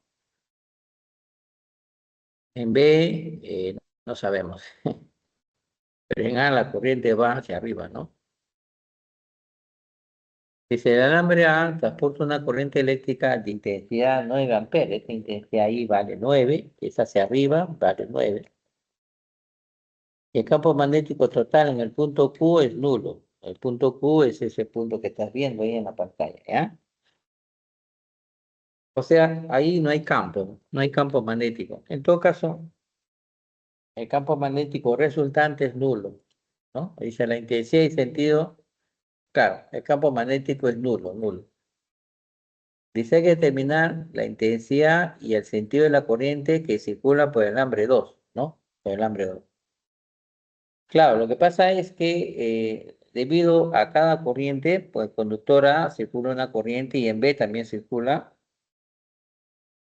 A: En B, no sabemos, pero en A la corriente va hacia arriba, ¿no? Dice, el alambre A transporta una corriente eléctrica de intensidad 9 amperes, esta intensidad ahí vale 9, es hacia arriba, vale 9. El campo magnético total en el punto Q es nulo. El punto Q es ese punto que estás viendo ahí en la pantalla, ¿ya? O sea, ahí no hay campo magnético. En todo caso, el campo magnético resultante es nulo, ¿no? Dice la intensidad y sentido, claro, el campo magnético es nulo, nulo. Dice hay que determinar la intensidad y el sentido de la corriente que circula por el alambre 2, ¿no? Por el alambre 2. Claro, lo que pasa es que debido a cada corriente, pues conductor A circula una corriente y en B también circula.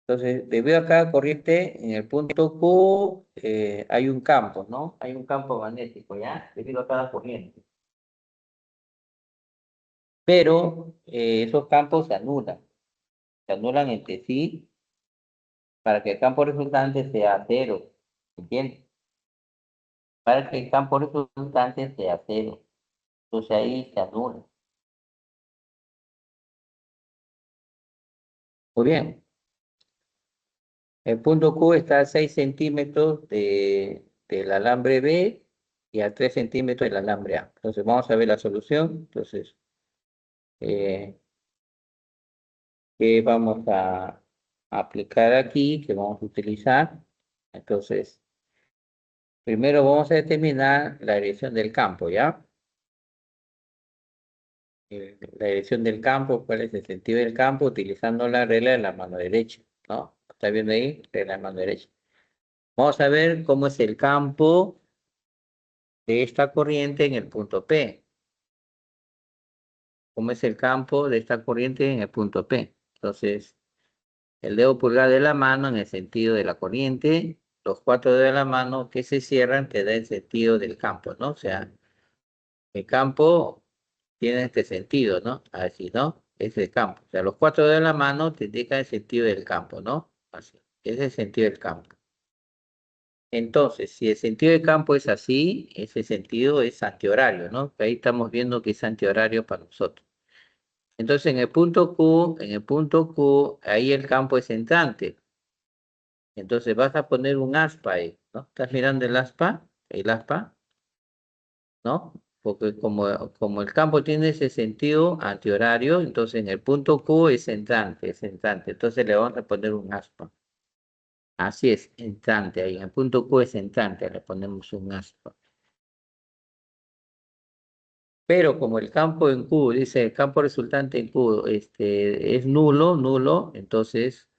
A: Entonces, debido a cada corriente, en el punto Q hay un campo, ¿no? Hay un campo magnético, ¿ya? Debido a cada corriente. Pero esos campos se anulan entre sí para que el campo resultante sea cero, ¿entiendes? Para que el campo resultante sea cero. Entonces ahí se anula. Muy bien. El punto Q está a 6 centímetros del alambre B y a 3 centímetros del alambre A. Entonces vamos a ver la solución. Entonces, eh, ¿qué vamos a aplicar aquí? ¿Qué vamos a utilizar? Entonces, primero vamos a determinar la dirección del campo, ¿ya? La dirección del campo, cuál es el sentido del campo, utilizando la regla de la mano derecha, ¿no? ¿Está viendo ahí? Regla de la mano derecha. Vamos a ver cómo es el campo de esta corriente en el punto P. ¿Cómo es el campo de esta corriente en el punto P? Entonces, el dedo pulgar de la mano en el sentido de la corriente, los cuatro dedos de la mano que se cierran te da el sentido del campo, ¿no? O sea, el campo tiene este sentido, ¿no? Así, ¿no? Es el campo. O sea, los cuatro dedos de la mano te indican el sentido del campo, ¿no? Así. Ese es el sentido del campo. Entonces, si el sentido del campo es así, ese sentido es antihorario, ¿no? Ahí estamos viendo que es antihorario para nosotros. Entonces, en el punto Q, ahí el campo es entrante. Entonces vas a poner un aspa ahí, ¿no? ¿Estás mirando el aspa, ¿no? Porque como el campo tiene ese sentido antihorario, entonces en el punto Q es entrante, es entrante. Entonces le vamos a poner un aspa. Así es, entrante ahí. En el punto Q es entrante, le ponemos un aspa. Pero como el campo en Q, dice el campo resultante en Q, es nulo, nulo, entonces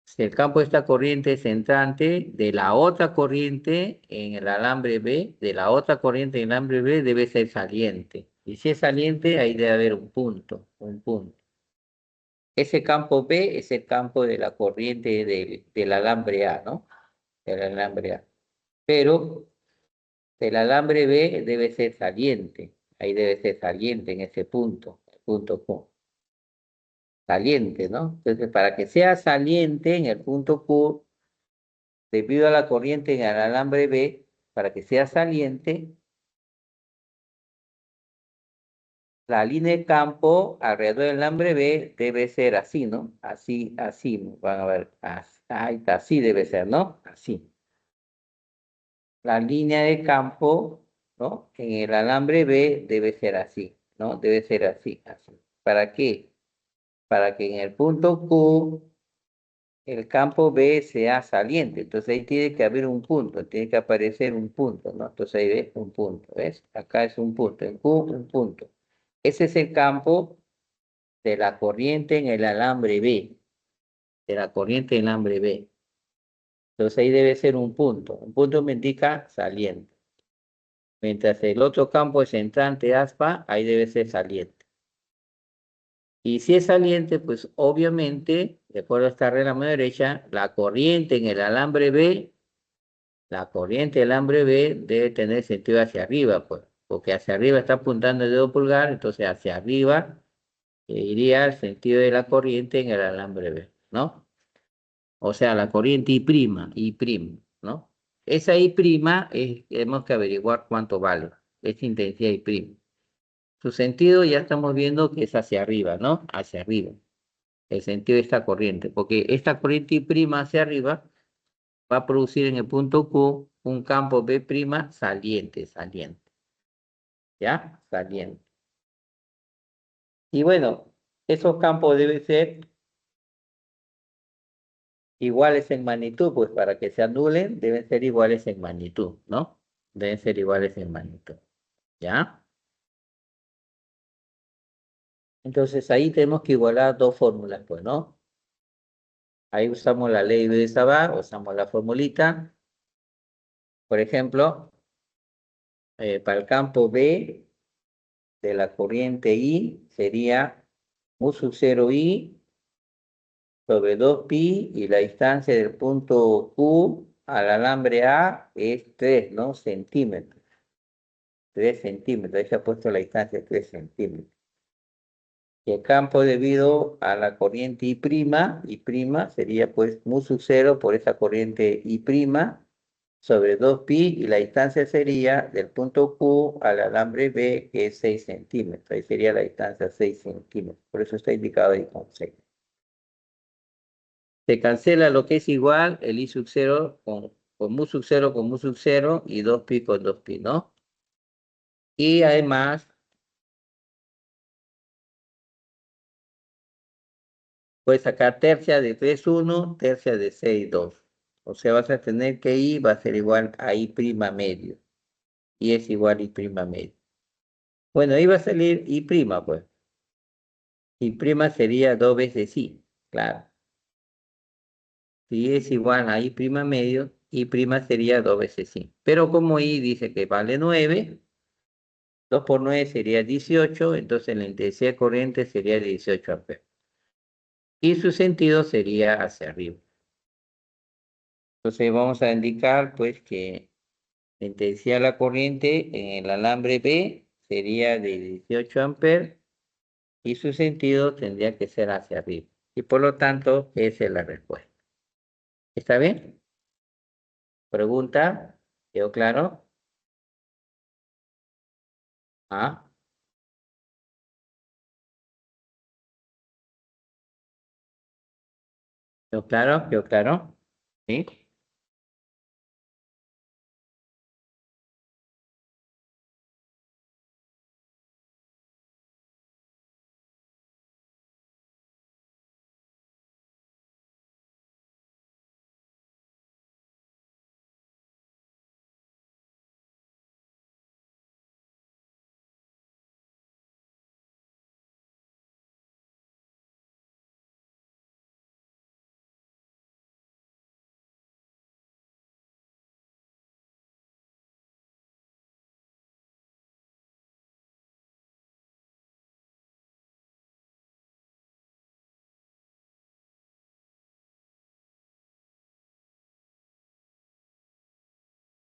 A: si el campo de esta corriente es entrante, de la otra corriente en el alambre B, de la otra corriente en el alambre B debe ser saliente. Y si es saliente, ahí debe haber un punto, un punto. Ese campo B es el campo de la corriente del alambre A, ¿no? Del alambre A. Pero el alambre B debe ser saliente. Ahí debe ser saliente en ese punto, el punto Q. Saliente, ¿no? Entonces, para que sea saliente en el punto Q, debido a la corriente en el alambre B, para que sea saliente, la línea de campo alrededor del alambre B debe ser así, ¿no? Así, así, van a ver, ahí está, así debe ser, ¿no? Así. La línea de campo, ¿no? En el alambre B debe ser así, ¿no? Debe ser así, así. ¿Para qué? Para que en el punto Q el campo B sea saliente. Entonces ahí tiene que haber un punto, tiene que aparecer un punto, ¿no? Entonces ahí ves un punto, ¿ves? Acá es un punto, en Q un punto. Ese es el campo de la corriente en el alambre B, de la corriente en el alambre B. Entonces ahí debe ser un punto. Un punto me indica saliente. Mientras el otro campo es entrante aspa, ahí debe ser saliente. Y si es saliente, pues obviamente, de acuerdo a esta regla a mano derecha, la corriente en el alambre B, la corriente del alambre B debe tener sentido hacia arriba, pues, porque hacia arriba está apuntando el dedo pulgar, entonces hacia arriba iría el sentido de la corriente en el alambre B, ¿no? O sea, la corriente I', ¿no? Esa I' tenemos que averiguar cuánto vale, esa intensidad I'. Su sentido ya estamos viendo que es hacia arriba, ¿no? Hacia arriba, el sentido de esta corriente, porque esta corriente I' hacia arriba va a producir en el punto Q un campo B' saliente, ¿ya? Saliente. Y bueno, esos campos deben ser iguales en magnitud, pues para que se anulen deben ser iguales en magnitud, ¿no? Deben ser iguales en magnitud, ¿ya? Entonces ahí tenemos que igualar dos fórmulas, pues, ¿no? Ahí usamos la ley de Savart, usamos la formulita. Por ejemplo, para el campo B de la corriente I sería mu sub 0 I sobre 2pi y la distancia del punto Q al alambre A es 3, ¿no? Centímetros. 3 centímetros. Ahí se ha puesto la distancia de 3 centímetros. Y el campo debido a la corriente I' sería pues mu sub 0 por esa corriente I' sobre 2pi y la distancia sería del punto Q al alambre B, que es 6 centímetros. Ahí sería la distancia 6 centímetros. Por eso está indicado ahí con 6. Se cancela lo que es igual el I sub 0 con mu sub 0 con mu sub 0 y 2pi con 2pi, ¿no? Y además, puedes sacar tercia de 3,1, tercia de 6,2. O sea, vas a tener que I va a ser igual a I' medio. Y es igual a I' medio. Bueno, ahí va a salir I', pues. I' sería 2 veces I, claro. Si es igual a I' medio, I' sería 2 veces I. Pero como I dice que vale 9, 2 por 9 sería 18, entonces la intensidad corriente sería 18 amperes. Y su sentido sería hacia arriba. Entonces vamos a indicar pues que la intensidad de la corriente en el alambre B sería de 18 amperes y su sentido tendría que ser hacia arriba. Y por lo tanto, esa es la respuesta. ¿Está bien? Pregunta, ¿quedó claro? ¿Ah? ¿Quedó claro? ¿Quedó claro? ¿Sí?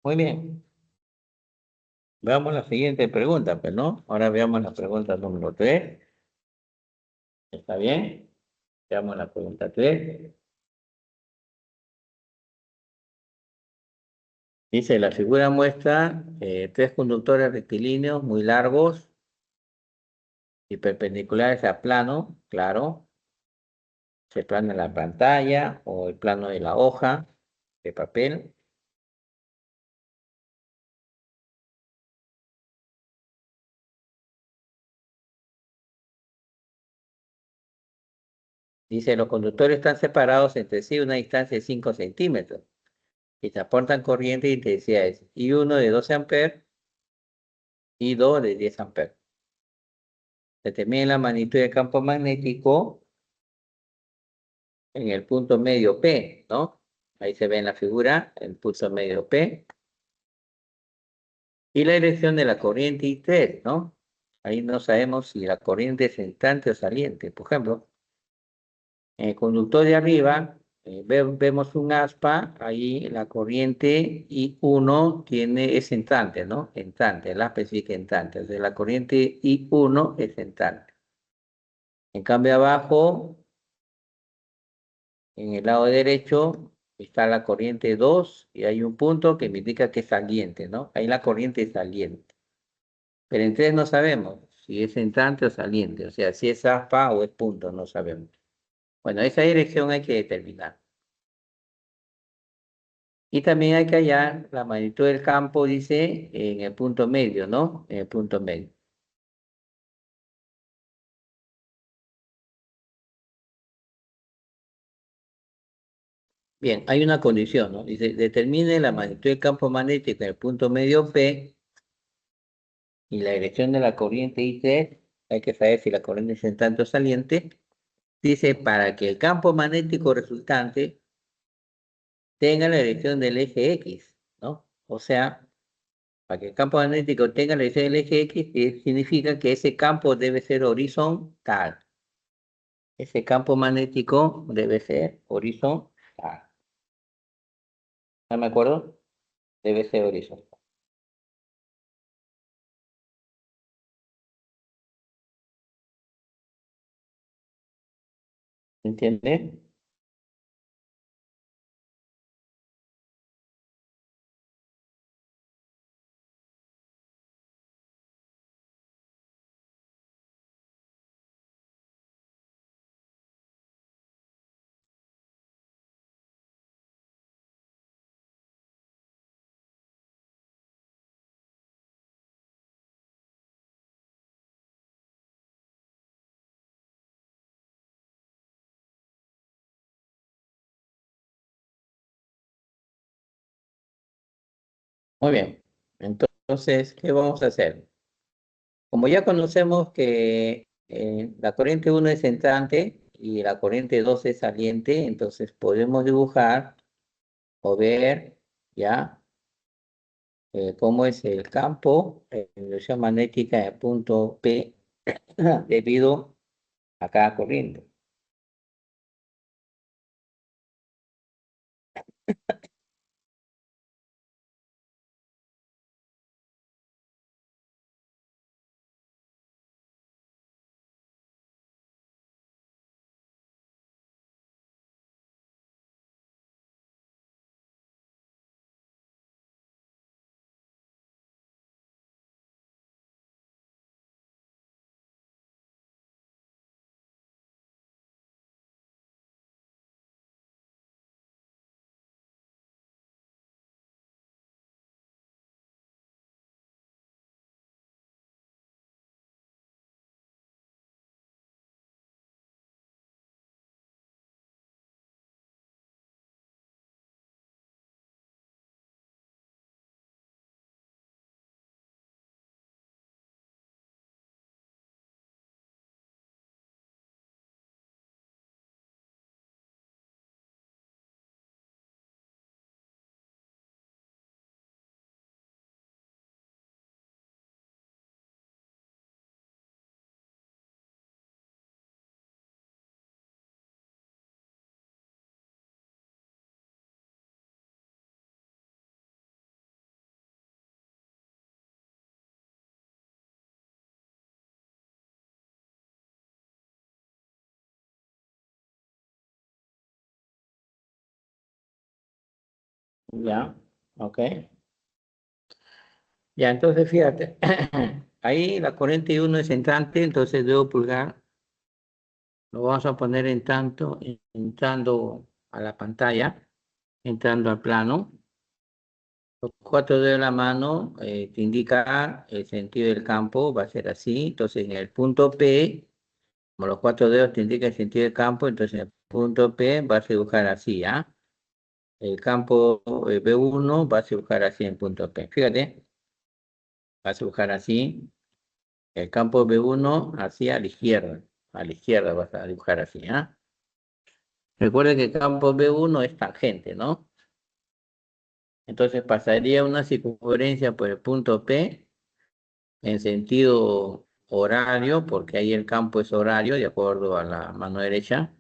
A: Muy bien. Veamos la siguiente pregunta, pues, ¿no? Ahora veamos la pregunta número 3. ¿Está bien? Veamos la pregunta 3. Dice, la figura muestra tres conductores rectilíneos muy largos y perpendiculares a plano, claro, el plano de la pantalla o el plano de la hoja de papel. Dice, los conductores están separados entre sí a una distancia de 5 centímetros y se aportan corriente de intensidades I1 de 12 amperes y 2 de 10 amperes. Determina la magnitud del campo magnético en el punto medio P, ¿no? Ahí se ve en la figura el pulso medio P. Y la dirección de la corriente I3, ¿no? Ahí no sabemos si la corriente es entrante o saliente. Por ejemplo, en el conductor de arriba vemos un aspa, ahí la corriente I1 es entrante, ¿no? Entrante, el aspa sí que entrante. O sea, la corriente I1 es entrante. En cambio abajo, en el lado derecho, está la corriente 2 y hay un punto que me indica que es saliente, ¿no? Ahí la corriente es saliente. Pero en 3 no sabemos si es entrante o saliente, o sea, si es aspa o es punto, no sabemos. Bueno, esa dirección hay que determinar. Y también hay que hallar la magnitud del campo, dice, en el punto medio, ¿no? En el punto medio. Bien, hay una condición, ¿no? Dice, determine la magnitud del campo magnético en el punto medio P y la dirección de la corriente I3. Hay que saber si la corriente es entrante o saliente. Dice, para que el campo magnético resultante tenga la dirección del eje X, ¿no? O sea, para que el campo magnético tenga la dirección del eje X, significa que ese campo debe ser horizontal. Ese campo magnético debe ser horizontal. ¿No me acuerdo? Debe ser horizontal. ¿Entiendes? Muy bien. Entonces, ¿qué vamos a hacer? Como ya conocemos que la corriente 1 es entrante y la corriente 2 es saliente, entonces podemos dibujar o ver ya cómo es el campo en dirección magnética de punto P debido a cada corriente. Ya, ok. Ya, entonces fíjate, ahí la corriente 1 es entrante, entonces debo pulgar, lo vamos a poner en tanto, entrando a la pantalla, entrando al plano. Los 4 dedos de la mano te indica el sentido del campo, va a ser así. Entonces en el punto P, como los 4 dedos te indican el sentido del campo, entonces en el punto P vas a dibujar así, ¿ya? El campo B1 vas a dibujar así en punto P. Fíjate, vas a dibujar así. El campo B1 hacia a la izquierda vas a dibujar así, ¿ah? Recuerda que el campo B1 es tangente, ¿no? Entonces pasaría una circunferencia por el punto P en sentido horario, porque ahí el campo es horario, de acuerdo a la mano derecha,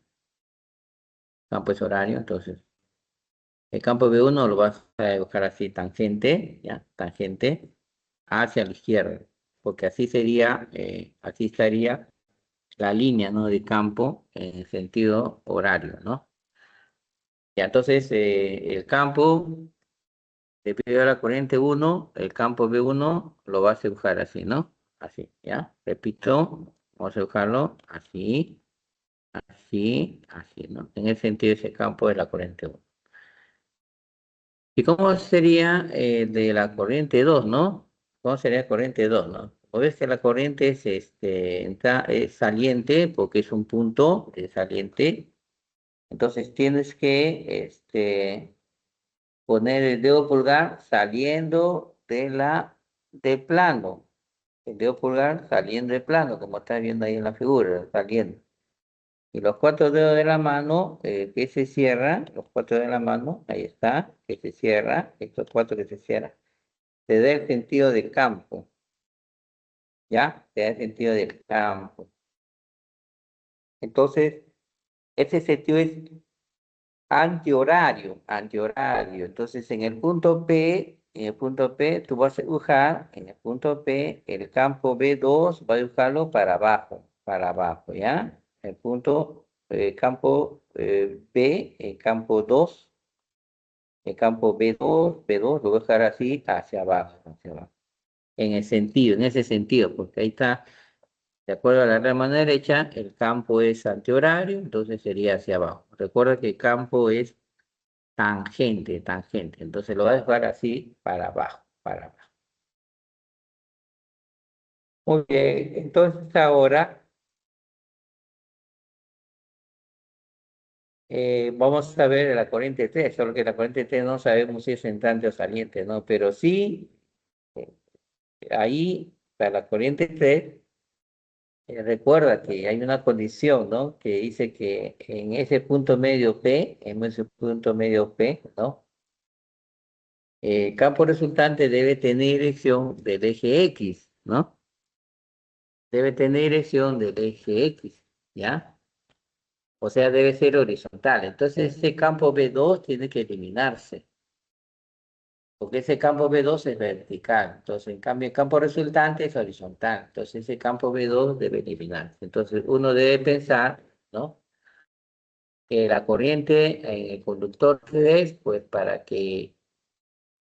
A: campo es horario, entonces el campo B1 lo vas a buscar así, tangente, ya, tangente hacia la izquierda, porque así sería, así estaría la línea, ¿no? De campo en sentido horario, ¿no? Ya, entonces el campo debido a la corriente 1, el campo B1 lo vas a dibujar así, ¿no? Así, ¿ya? Repito, vamos a dibujarlo así, así, así, ¿no? En el sentido de ese campo de la corriente 1. ¿Y cómo sería de la corriente 2, no? ¿Cómo sería la corriente 2, no? O ves que la corriente es, es saliente porque es un punto de saliente. Entonces tienes que poner el dedo pulgar saliendo del plano. El dedo pulgar saliendo del plano, como estás viendo ahí en la figura, saliendo. Y los cuatro dedos de la mano que se cierran, los cuatro de la mano, ahí está, que se cierra, estos cuatro que se cierran, te da el sentido de campo, ¿ya? Te da el sentido del campo. Entonces, ese sentido es antihorario, antihorario. Entonces, en el punto P, tú vas a dibujar, en el punto P, el campo B2, va a dibujarlo para abajo, ¿ya? El punto, campo B, el campo 2, el campo B2 lo voy a dejar así hacia abajo, hacia abajo. En el sentido, en ese sentido, porque ahí está, de acuerdo a la rama derecha, el campo es antihorario, entonces sería hacia abajo. Recuerda que el campo es tangente, tangente. Entonces lo vas a dejar así para abajo, para abajo. Muy bien, entonces ahora vamos a ver la corriente 3, solo que la corriente 3 no sabemos si es entrante o saliente, ¿no? Pero sí, eh, ahí, para la corriente 3, recuerda que hay una condición, ¿no? Que dice que en ese punto medio P, en ese punto medio P, ¿no? El campo resultante debe tener dirección del eje X, ¿no? Debe tener dirección del eje X, ¿ya? O sea, debe ser horizontal. Entonces, ese campo B2 tiene que eliminarse, porque ese campo B2 es vertical. Entonces, en cambio, el campo resultante es horizontal. Entonces, ese campo B2 debe eliminarse. Entonces, uno debe pensar, ¿no? Que la corriente en el conductor 3, pues para que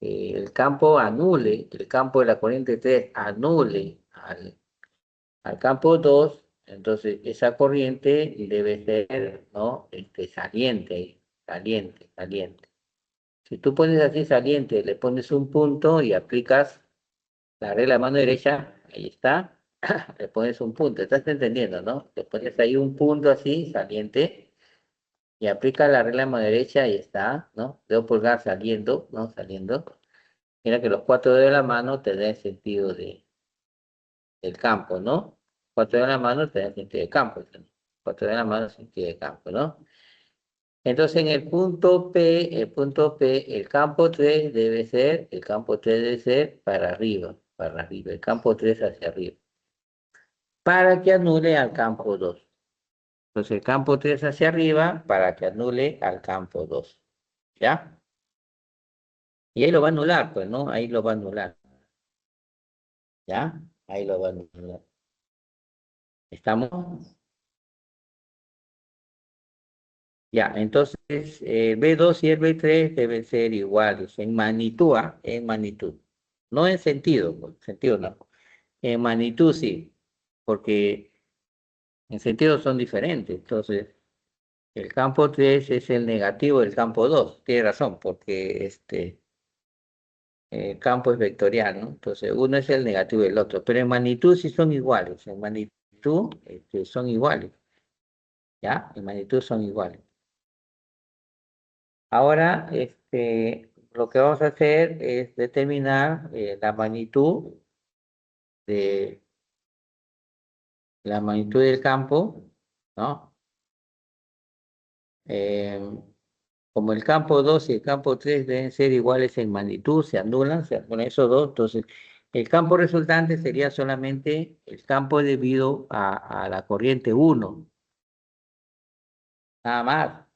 A: el campo anule, el campo de la corriente 3 anule al campo 2, entonces esa corriente debe ser, ¿no? Saliente, saliente, saliente. Si tú pones así saliente, le pones un punto y aplicas la regla de mano derecha, ahí está, le pones un punto, ¿estás entendiendo, no? Le pones ahí un punto así, saliente, y aplica la regla de mano derecha, ahí está, ¿no? Dedo pulgar saliendo, ¿no? Saliendo. Mira que los cuatro dedos de la mano te dan el sentido del campo, ¿no? Cuatro de la mano te da sentido de campo. Cuatro de la mano sentido de campo, ¿no? Entonces en el campo 3 debe ser, el campo 3 debe ser para arriba, el campo 3 hacia arriba, para que anule al campo 2. Entonces el campo 3 hacia arriba para que anule al campo 2, ¿ya? Y ahí lo va a anular, pues, ¿no? Ahí lo va a anular, ¿ya? Ahí lo va a anular. ¿Estamos? Ya, entonces B2 y el B3 deben ser iguales en magnitud, ¿ah? En magnitud. No en sentido, pues, sentido no. En magnitud sí, porque en sentido son diferentes. Entonces, el campo 3 es el negativo del campo 2. Tiene razón, porque el campo es vectorial, ¿no? Entonces, uno es el negativo del otro, pero en magnitud sí son iguales. En magnitud son iguales, ¿ya? En magnitud son iguales. Ahora, lo que vamos a hacer es determinar de la magnitud del campo, ¿no? Eh, Como el campo 2 y el campo 3 deben ser iguales en magnitud, se anulan esos dos, entonces el campo resultante sería solamente el campo debido a la corriente uno, nada más.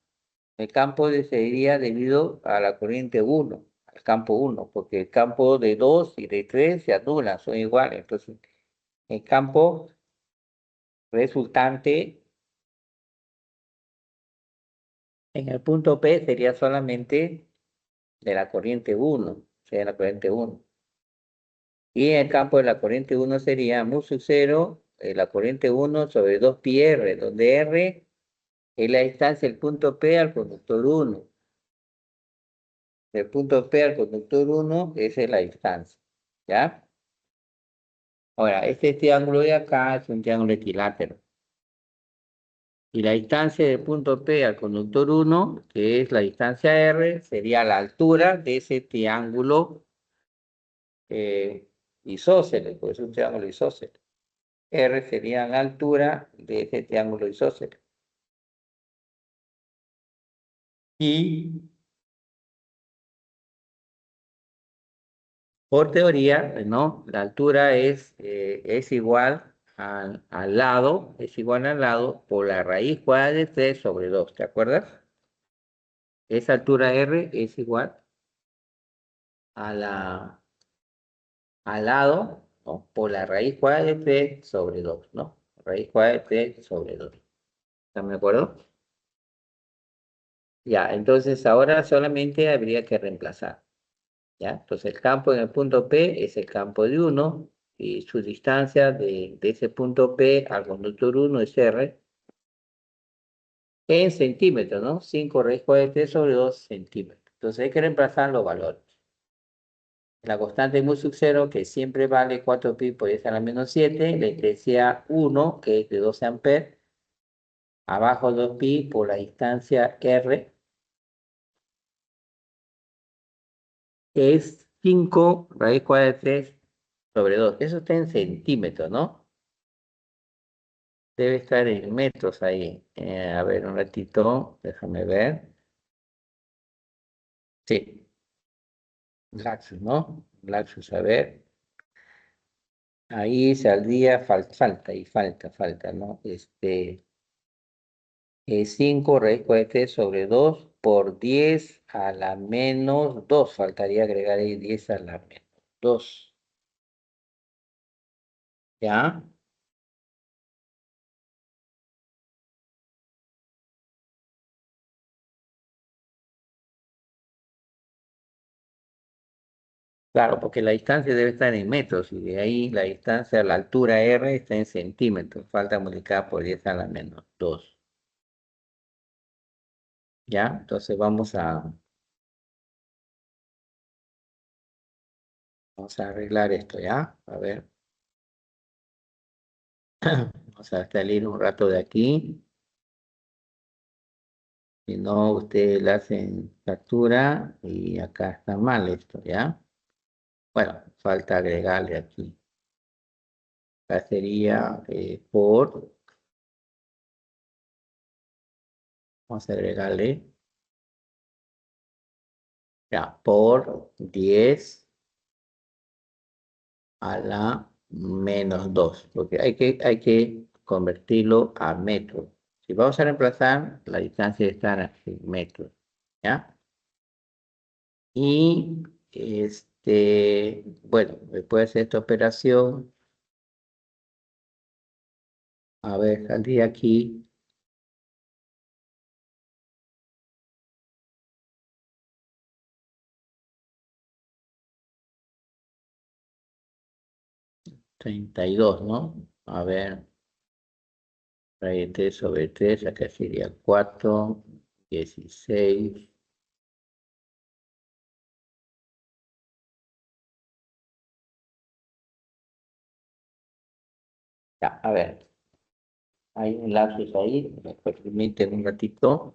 A: El campo sería debido a la corriente uno, al campo uno, porque el campo de 2 y de 3 se anulan, son iguales. Entonces, el campo resultante en el punto P sería solamente de la corriente uno, sea, la corriente uno. Y en el campo de la corriente uno sería mu sub 0, la corriente uno sobre 2 pi r, donde r es la distancia del punto P al conductor uno. Del punto P al conductor uno, esa es la distancia. ¿Ya? Ahora, este triángulo de acá es un triángulo equilátero. Y la distancia del punto P al conductor uno, que es la distancia r, sería la altura de ese triángulo isósceles, pues es un triángulo isósceles. R sería la altura de ese triángulo isósceles. Y por teoría, ¿no? La altura es igual al lado, es igual al lado por la raíz cuadrada de 3 sobre 2, ¿te acuerdas? Esa altura R es igual a al lado, ¿no? Por la raíz cuadrada de 3 sobre 2, ¿no? Raíz cuadrada de 3 sobre 2. ¿Están de acuerdo? Ya, entonces ahora solamente habría que reemplazar. ¿Ya? Entonces el campo en el punto P es el campo de 1 y su distancia de ese punto P al conductor 1 es R en centímetros, ¿no? 5 raíz cuadrada de 3 sobre 2 centímetros. Entonces hay que reemplazar los valores. La constante mu sub 0, que siempre vale 4 pi por 10 a la menos 7, la intensidad 1, que es de 12 amperes, abajo 2 pi por la distancia R, es 5 raíz cuadrada de 3 sobre 2. Eso está en centímetros, ¿no? Debe estar en metros ahí. A ver, un ratito, déjame ver. Sí, Laxus, ¿no? Laxus, a ver. Ahí saldría, falta, ¿no? 5 raíz cuadrada de 3 sobre 2 por 10 a la menos 2. Faltaría agregar ahí 10 a la menos 2. ¿Ya? Claro, porque la distancia debe estar en metros y de ahí la distancia, la altura R está en centímetros. Falta multiplicar por 10 a la menos 2. ¿Ya? Entonces vamos a arreglar esto, ¿ya? A ver. Vamos a salir un rato de aquí. Si no, ustedes le hacen captura y acá está mal esto, ¿ya? Bueno, falta agregarle aquí. Acá sería vamos a agregarle, ya, por 10 a la menos 2, porque hay que convertirlo a metros. Si vamos a reemplazar, la distancia está en metros, ¿ya? Y bueno, después de hacer esta operación, a ver, saldría aquí 32, ¿no? A ver, 3 sobre 3, acá sería 4, 16. Ya, a ver, hay un lapsus ahí, me permiten un ratito.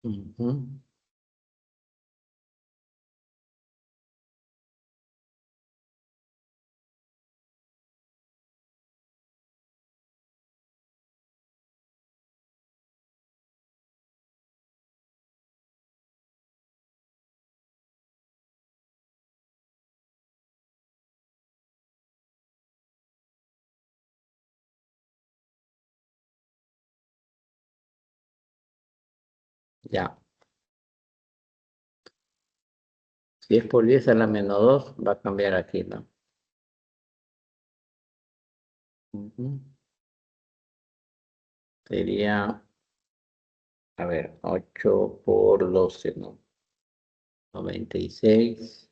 A: Ujú. Ya. Si es por 10 a la menos 2, va a cambiar aquí, ¿no? Ujú. Sería, a ver, 8 por 12, ¿no? 96.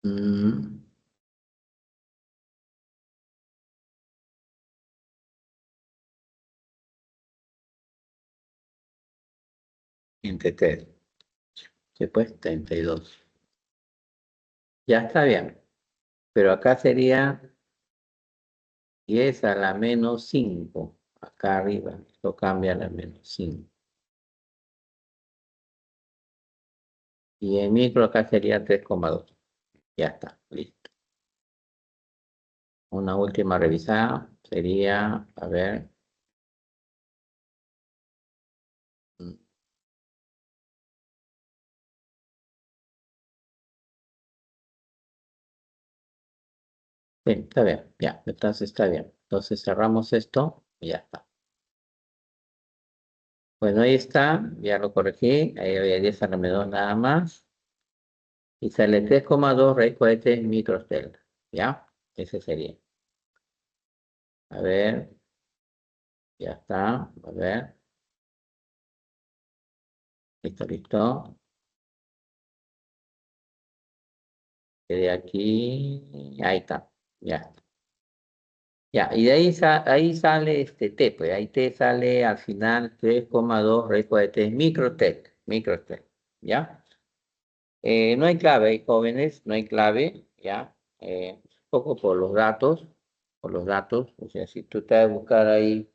A: Mm, entre 3. Después 32. Ya está bien. Pero acá sería 10 a la menos 5. Acá arriba. Esto cambia a la menos 5. Y en micro acá sería 3,2. Ya está. Listo. Una última revisada sería, a ver. mm, Sí, está bien. Ya. Entonces está bien. Entonces cerramos esto y ya está. Bueno, ahí está. Ya lo corregí. Ahí había 10 a la menos 2 nada más. Y sale 3,2 raíz cuadrante microcelda. ¿Ya? Ese sería. A ver. Ya está. A ver. Listo, listo. De aquí. Ahí está. Ya. Ya. Y de ahí, ahí sale este T. Pues ahí T sale al final 3,2 raíz cuadrante microtec. Microtec. ¿Ya? No hay clave, jóvenes. No hay clave. ¿Ya? Un poco por los datos. Por los datos. O sea, si tú te vas a buscar ahí.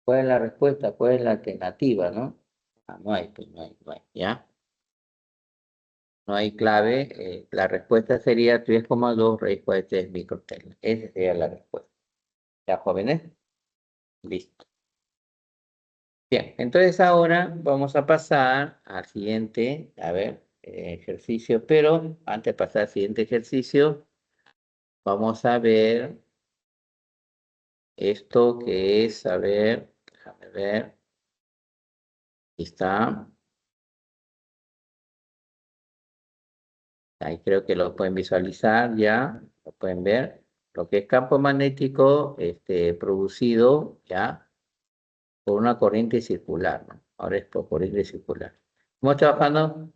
A: ¿Cuál es la respuesta? ¿Cuál es la alternativa, no? Ah, no hay, pues no hay, ¿ya? No hay clave. La respuesta sería 3,2 raíz cuadrante de microtelas. Esa sería la respuesta. ¿Ya, jóvenes? Listo. Bien, entonces ahora vamos a pasar al siguiente, a ver, ejercicio, pero antes de pasar al siguiente ejercicio, vamos a ver esto que es, a ver, déjame ver, aquí está. Ahí creo que lo pueden visualizar ya, lo pueden ver. Lo que es campo magnético producido ya por una corriente circular, ¿no? Ahora es por corriente circular. Estamos trabajando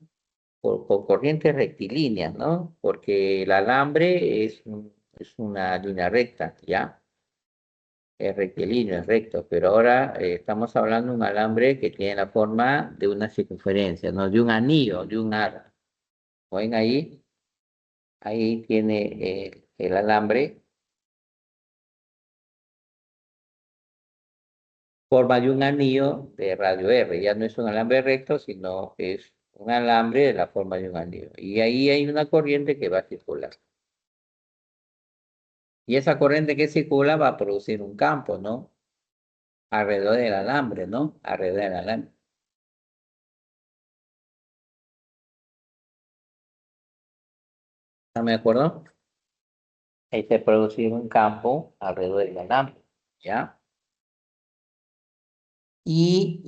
A: por corrientes rectilíneas, ¿no? Porque el alambre es una línea recta, ¿ya? Es rectilíneo, es recto, pero ahora estamos hablando de un alambre que tiene la forma de una circunferencia, ¿no? De un anillo, de un aro. ¿Ven ahí? Ahí tiene el alambre, forma de un anillo de radio R. Ya no es un alambre recto, sino es un alambre de la forma de un anillo. Y ahí hay una corriente que va a circular. Y esa corriente que circula va a producir un campo, ¿no? Alrededor del alambre, ¿no? Alrededor del alambre. ¿No me acuerdo? Ahí se produce un campo alrededor del alambre, ¿ya? Y,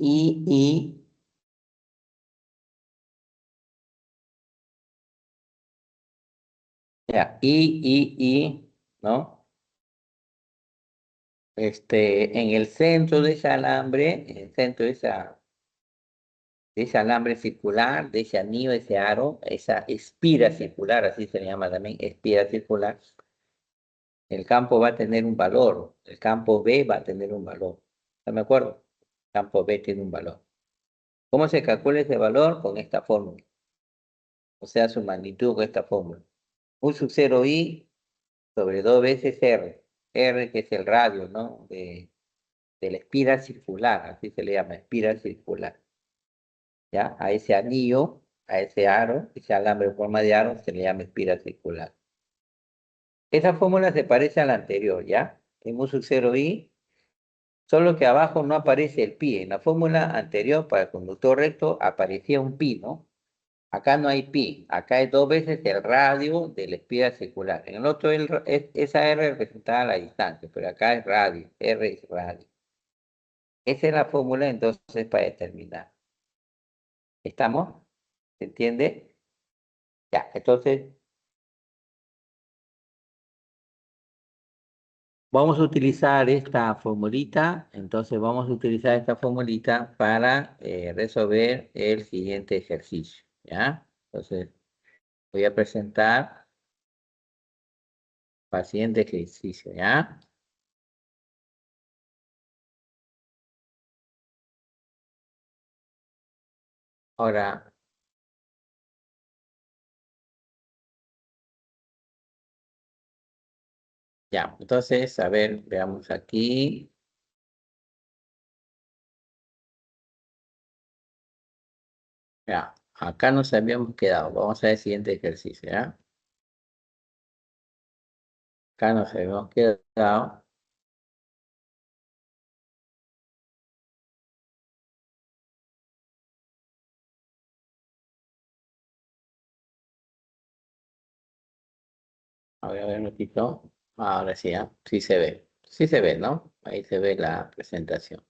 A: ya, ¿no? En el centro de ese alambre, en el centro de ese alambre circular, de ese anillo, de ese aro, esa espira circular, así se le llama también, espira circular, el campo va a tener un valor, el campo B va a tener un valor. ¿Está me acuerdo? El campo B tiene un valor. ¿Cómo se calcula ese valor? Con esta fórmula, o sea, su magnitud con esta fórmula. Un sub 0 I sobre 2 veces R. R que es el radio, ¿no? De la espira circular, así se le llama, espira circular. ¿Ya? A ese anillo, a ese aro, ese alambre en forma de aro, se le llama espira circular. Esa fórmula se parece a la anterior, ¿ya? En un sub 0 I, solo que abajo no aparece el pi. En la fórmula anterior para el conductor recto aparecía un pi, ¿no? Acá no hay pi, acá es 2 veces el radio de la espira circular. En el otro esa R representaba la distancia, pero acá es radio, R es radio. Esa es la fórmula entonces para determinar. ¿Estamos? ¿Se entiende? Ya, entonces vamos a utilizar esta formulita. Entonces vamos a utilizar esta formulita para resolver el siguiente ejercicio. ¿Ya? Entonces voy a presentar el siguiente ejercicio. ¿Ya? Ahora, ya. Entonces, a ver, veamos aquí. Ya, acá nos habíamos quedado. Vamos a ver el siguiente ejercicio. ¿Ya? Acá nos habíamos quedado. A ver un ratito. Ahora sí, ¿ah? Sí se ve. Sí se ve, ¿no? Ahí se ve la presentación.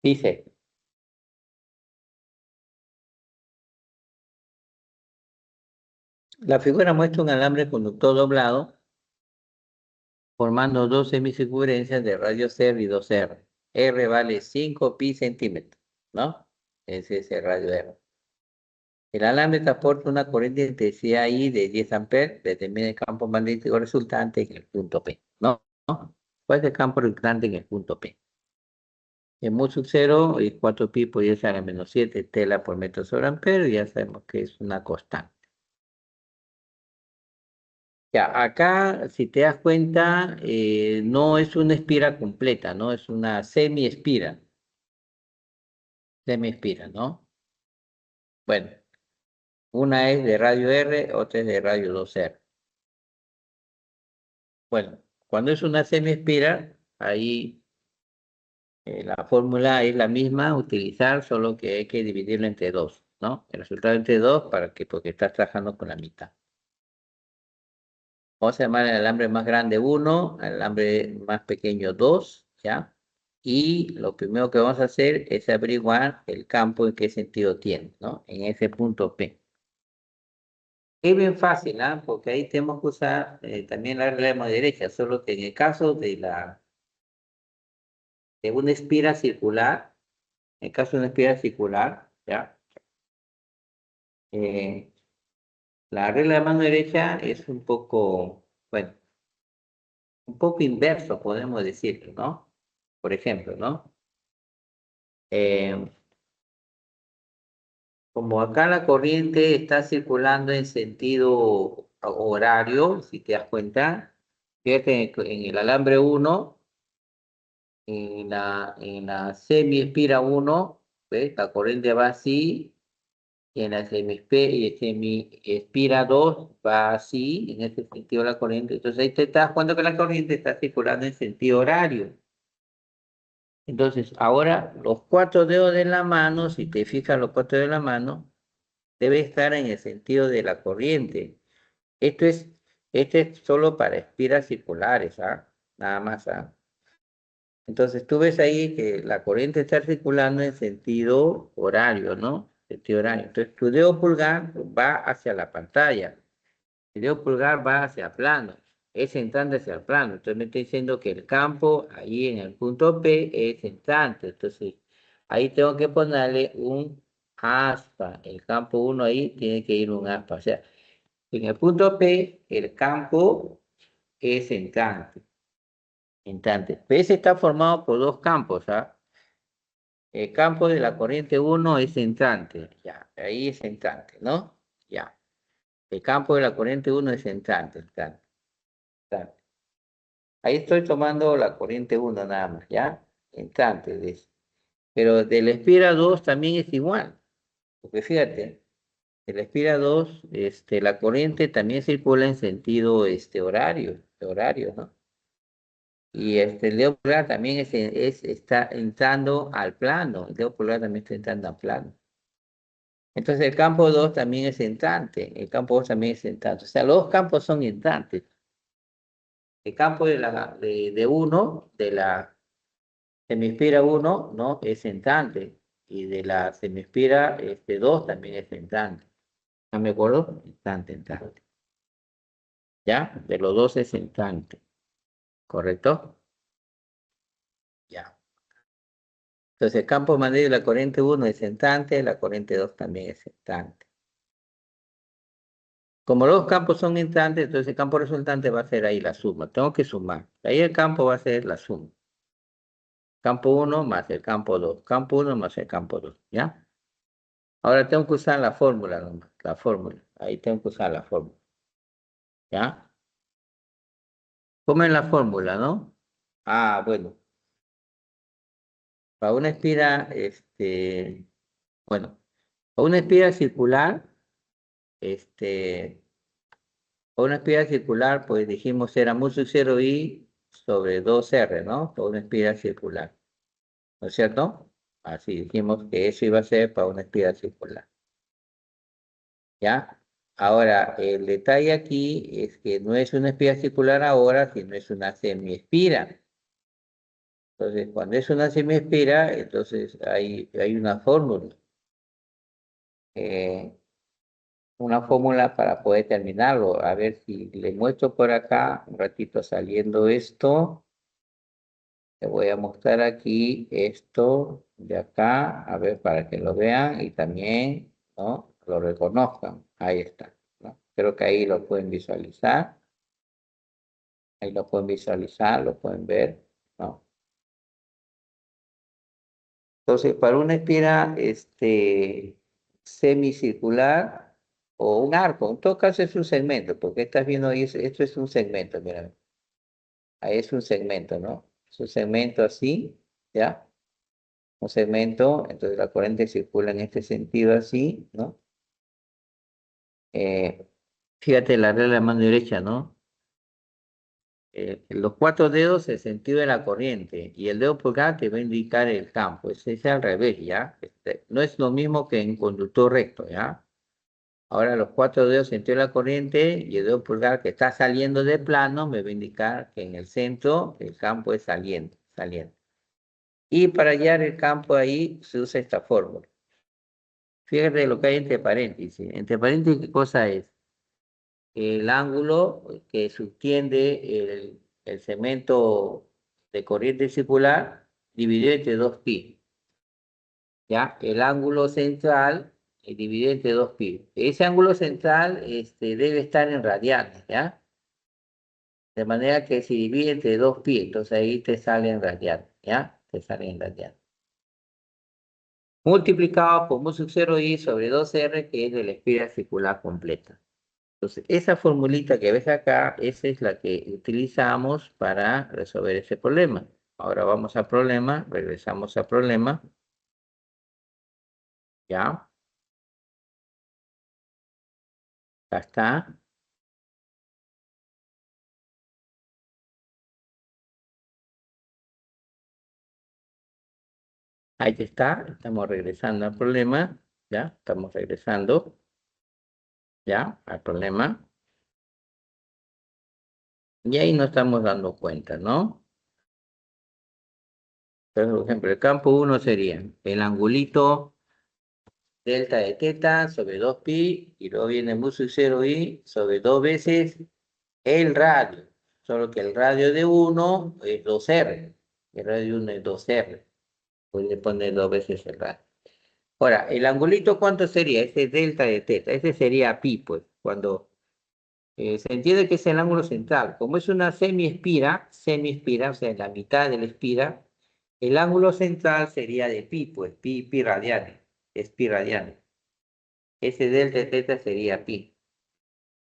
A: Dice, la figura muestra un alambre conductor doblado formando dos semicircunferencias de radio 0 y 2R. R vale 5 pi centímetros, ¿no? Ese es el radio R. El alambre transporta una corriente de intensidad I de 10 amperes, determina el campo magnético resultante en el punto P, ¿no? ¿No? ¿Cuál es el campo resultante en el punto P? En mu sub 0 y 4 pi podría ser a menos 7 tela por metro sobre ampere, ya sabemos que es una constante. Ya, acá, si te das cuenta, no es una espira completa, ¿no? Es una semi-espira, ¿no? Bueno, una es de radio R, otra es de radio 2R. Bueno, cuando es una semi-espira, ahí la fórmula es la misma, utilizar, solo que hay que dividirlo entre dos, ¿no? El resultado entre dos, ¿para qué? Porque estás trabajando con la mitad. Vamos a llamar al alambre más grande 1, al alambre más pequeño 2, ¿ya? Y lo primero que vamos a hacer es averiguar el campo en qué sentido tiene, ¿no? En ese punto P. Es bien fácil, ¿ah? Porque ahí tenemos que usar también la regla de derecha, solo que en el caso de una espira circular, en el caso de una espira circular, ¿ya? Eh, la regla de mano derecha es un poco, bueno, un poco inverso, podemos decirlo, ¿no? Por ejemplo, ¿no? Eh, Como acá la corriente está circulando en sentido horario, si te das cuenta, fíjate en el alambre 1, en la semi-espira 1, ¿ves? La corriente va así, y en la semi-espira 2 va así, en ese sentido la corriente. Entonces ahí te das cuenta que la corriente está circulando en sentido horario. Entonces, ahora los cuatro dedos de la mano, si te fijas los cuatro dedos de la mano, debe estar en el sentido de la corriente. Esto es, este es solo para espiras circulares, ¿ah? Nada más, ¿ah? Entonces tú ves ahí que la corriente está circulando en sentido horario, ¿no? Sentido horario. Entonces tu dedo pulgar va hacia la pantalla, el dedo pulgar va hacia plano, es entrante hacia el plano. Entonces me está diciendo que el campo ahí en el punto P es entrante. Entonces ahí tengo que ponerle un aspa. El campo 1 ahí tiene que ir un aspa. O sea, en el punto P, el campo es entrante. Entrante. PS está formado por dos campos, ¿ah? El campo de la corriente 1 es entrante, ya, ahí es entrante, ¿no? Ya. El campo de la corriente 1 es entrante, entrante, entrante. Ahí estoy tomando la corriente 1 nada más, ¿ya? Entrante. Pero del espira 2 también es igual, porque fíjate, el espira 2, la corriente también circula en sentido horario, ¿no? Y el dedo pulgar también está entrando al plano. El dedo pulgar también está entrando al plano. Entonces el campo 2 también es entrante. El campo 2 también es entrante. O sea, los dos campos son entrantes. El campo de 1, de la semiespira 1, ¿no? Es entrante. Y de la semiespira 2 también es entrante. ¿No me acuerdo? Entrante, entrante. ¿Ya? De los dos es entrante. ¿Correcto? Ya. Entonces el campo magnético de la corriente 1 es entrante, la corriente 2 también es entrante. Como los campos son entrantes, entonces el campo resultante va a ser ahí la suma. Tengo que sumar. Ahí el campo va a ser la suma. Campo 1 más el campo 2. Campo 1 más el campo 2. ¿Ya? Ahora tengo que usar la fórmula nomás. La fórmula. Ahí tengo que usar la fórmula. ¿Ya? ¿Cómo es la fórmula, no? Ah, bueno. Para una espira, bueno, para una espira circular, este, para una espira circular, pues dijimos era mu sub 0 i sobre 2r, ¿no? Para una espira circular. ¿No es cierto? Así dijimos que eso iba a ser para una espiral circular. ¿Ya? Ahora, el detalle aquí es que no es una espiral circular ahora, sino es una semiespira. Entonces, cuando es una semiespira, entonces hay eh, una fórmula para poder terminarlo. A ver si le muestro por acá, un ratito saliendo esto. Le voy a mostrar aquí esto de acá, a ver, para que lo vean y también, ¿no? Lo reconozcan. Ahí está, ¿no? Creo que ahí lo pueden visualizar. Ahí lo pueden visualizar, lo pueden ver, ¿no? Entonces, para una espira, semicircular o un arco, en todo caso es un segmento, porque estás viendo ahí, esto es un segmento, mira. Ahí es un segmento, ¿no? Es un segmento así, ¿ya? Un segmento, entonces la corriente circula en este sentido así, ¿no? Eh, Fíjate la regla de la mano derecha, ¿no? Los cuatro dedos, el sentido de la corriente, y el dedo pulgar te va a indicar el campo. Es al revés, ¿ya? No es lo mismo que en conductor recto, ¿ya? Ahora los cuatro dedos, sentido de la corriente, y el dedo pulgar que está saliendo de plano, me va a indicar que en el centro el campo es saliente, saliente. Y para hallar el campo ahí se usa esta fórmula. Fíjate lo que hay entre paréntesis. Entre paréntesis, ¿qué cosa es? El ángulo que subtiende el segmento de corriente circular dividido entre 2pi. ¿Ya? El ángulo central dividido entre 2pi. Ese ángulo central debe estar en radianes, ¿ya? De manera que si divide entre 2pi, entonces ahí te sale en radianes, ¿ya? Te sale en radianes. Multiplicado por mu sub 0 i sobre 2r, que es de la espiral circular completa. Entonces, esa formulita que ves acá, esa es la que utilizamos para resolver ese problema. Ahora vamos al problema, regresamos al problema. Ya, ya está. Ahí está, estamos regresando al problema. Ya, estamos regresando. Ya, al problema. Y ahí nos estamos dando cuenta, ¿no? Entonces, por ejemplo, el campo 1 sería el angulito delta de teta sobre 2pi y luego viene mu sub 0 i sobre 2 veces el radio, solo que el radio de 1 es 2r, el radio de 1 es 2r, puede poner 2 veces el radio. Ahora, ¿el angulito cuánto sería? Ese es delta de teta, ese sería pi, pues, cuando se entiende que es el ángulo central. Como es una semiespira, o sea, la mitad de la espira, el ángulo central sería de pi, pues, pi radianes, es pi radianes. Ese delta de teta sería pi.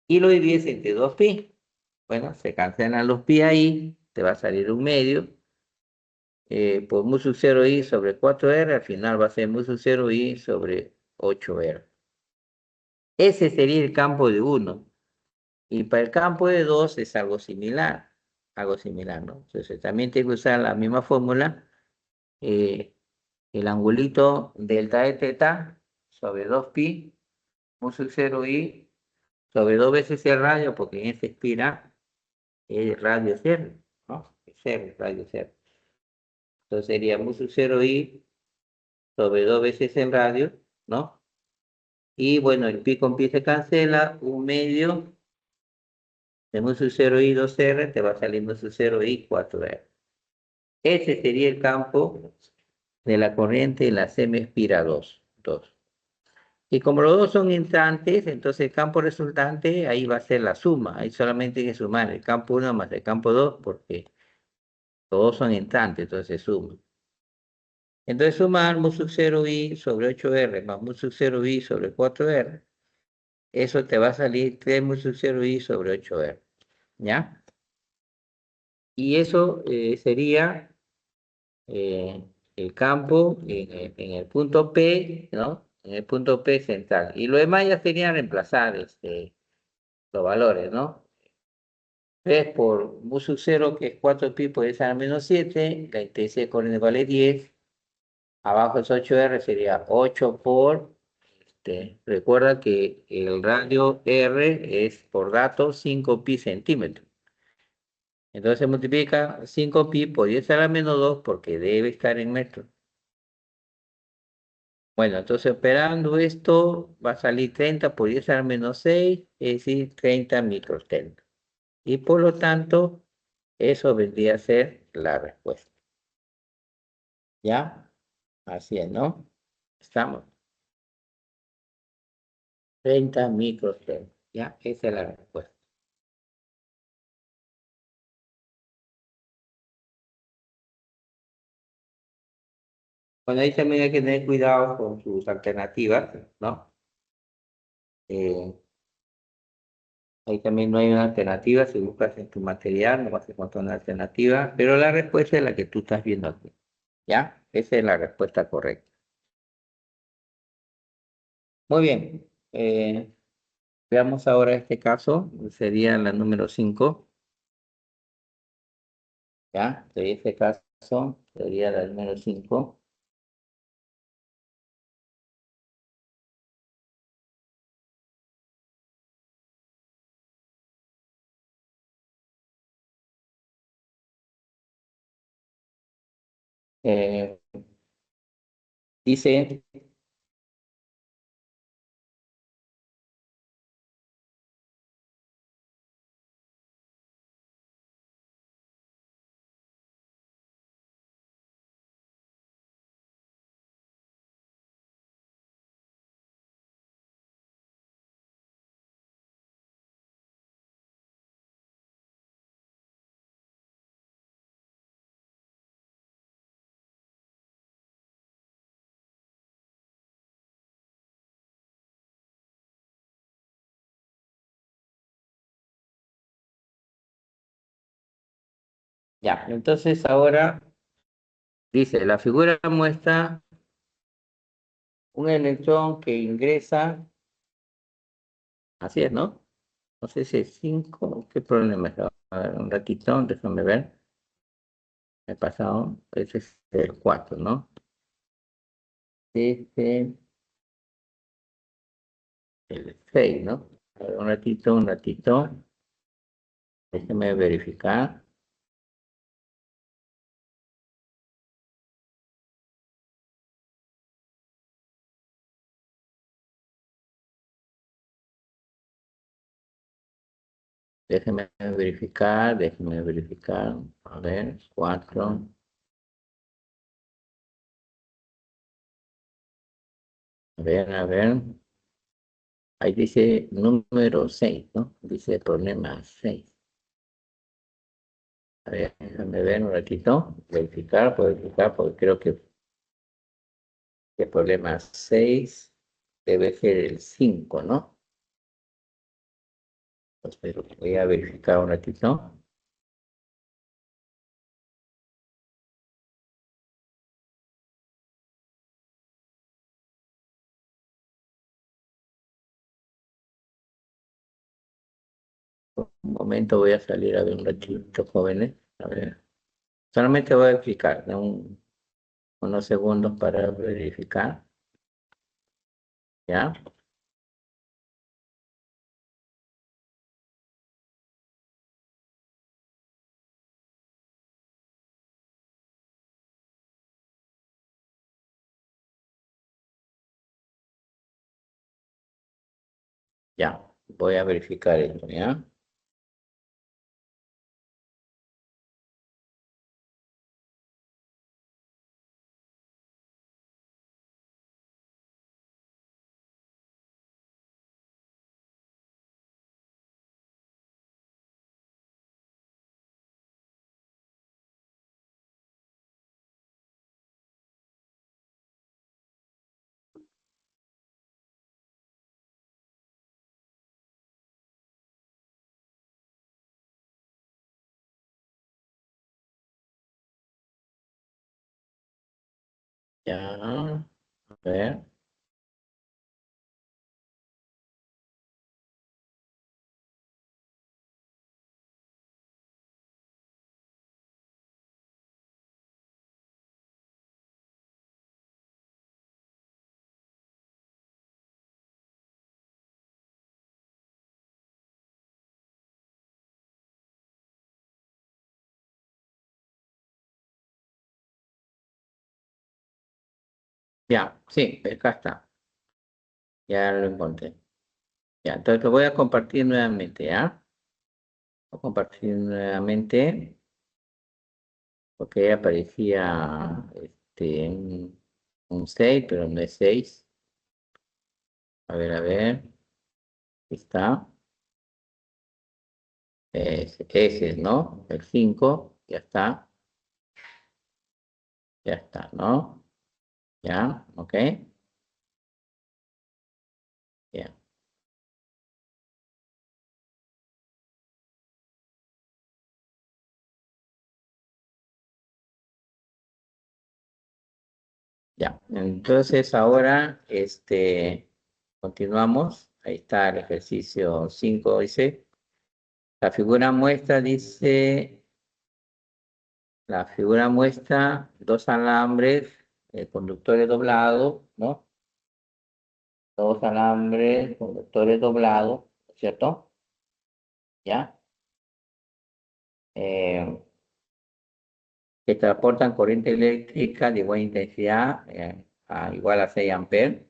A: Y lo divides entre 2pi. Bueno, se cancelan los pi ahí, te va a salir un medio. Por mu sub 0 i sobre 4r, al final va a ser mu sub 0 i sobre 8r. Ese sería el campo de 1. Y para el campo de 2 es algo similar, ¿no? Entonces también tengo que usar la misma fórmula, eh, el angulito delta de teta sobre 2pi, mu sub 0 i sobre 2 veces el radio, porque en esta espira es radio cero, ¿no? Cero, radio cero. Entonces sería mu sub 0i sobre 2 veces el radio, ¿no? Y bueno, el pi con pi se cancela, 1/2 de mu sub 0i 2r, te va a salir mu sub 0i 4r. Ese sería el campo de la corriente en la semi-espira 2. Y como los dos son entrantes, entonces el campo resultante ahí va a ser la suma. Ahí solamente hay que sumar el campo 1 más el campo 2 porque todos son entrantes, entonces se suma. Entonces sumar mu sub 0i sobre 8r más mu sub 0i sobre 4r, eso te va a salir 3 mu sub 0i sobre 8r. ¿Ya? Y eso sería eh, el campo en el punto P, ¿no? En el punto P central. Y lo demás ya serían reemplazar los valores, ¿no? 3 por mu sub 0, que es 4pi por 10 a la menos 7, la intensidad de corriente vale 10, abajo es 8r, sería 8 por, recuerda que el radio R es por dato 5pi centímetros. Entonces se multiplica 5pi por 10 a la menos 2 porque debe estar en metros. Bueno, entonces operando esto va a salir 30 por 10 a la menos 6, es decir, 30 microstenos. Y por lo tanto, eso vendría a ser la respuesta. ¿Ya? Así es, ¿no? Estamos. 30 microstenos. ¿Ya? Esa es la respuesta. Bueno, ahí también hay que tener cuidado con sus alternativas, ¿no? Eh, Ahí también no hay una alternativa. Si buscas en tu material, no vas a encontrar una alternativa, pero la respuesta es la que tú estás viendo aquí. ¿Ya? Esa es la respuesta correcta. Muy bien. Veamos ahora este caso. Sería la número 5. ¿Ya? De este caso sería la número 5. Dice, ya, entonces ahora dice, la figura muestra un electrón que ingresa, así es, ¿no? No sé si es 5, ¿qué problema es? A ver, un ratito, déjame ver. He pasado, ese es el 4, ¿no? Este, el 6, ¿no? A ver, un ratito. Déjeme verificar. Déjeme verificar. A ver, 4. A ver. Ahí dice número 6, ¿no? Dice problema 6. A ver, déjame ver un ratito. Verificar, porque creo que el problema 6 debe ser el 5, ¿no? Pero voy a verificar un ratito. Un momento voy a salir a ver un ratito, jóvenes. A ver. Solamente voy a verificar, ¿no? Unos segundos para verificar. ¿Ya? Ya, voy a verificar esto, ¿ya? Ya, a ver. Ya, sí, acá está. Ya lo encontré. Ya, entonces lo voy a compartir nuevamente, ¿ya? Voy a compartir nuevamente porque ahí aparecía un 6, pero no es 6. A ver, está. Ese, ¿no? El 5, ya está, ¿no? Ya, ok, ya, ya. Entonces ahora, continuamos. Ahí está el ejercicio 5, dice. La figura muestra dos alambres conductores doblados, ¿no? Dos alambres conductores doblados, ¿cierto? ¿Ya? Eh, que transportan corriente eléctrica de igual intensidad, igual a 6 amperes.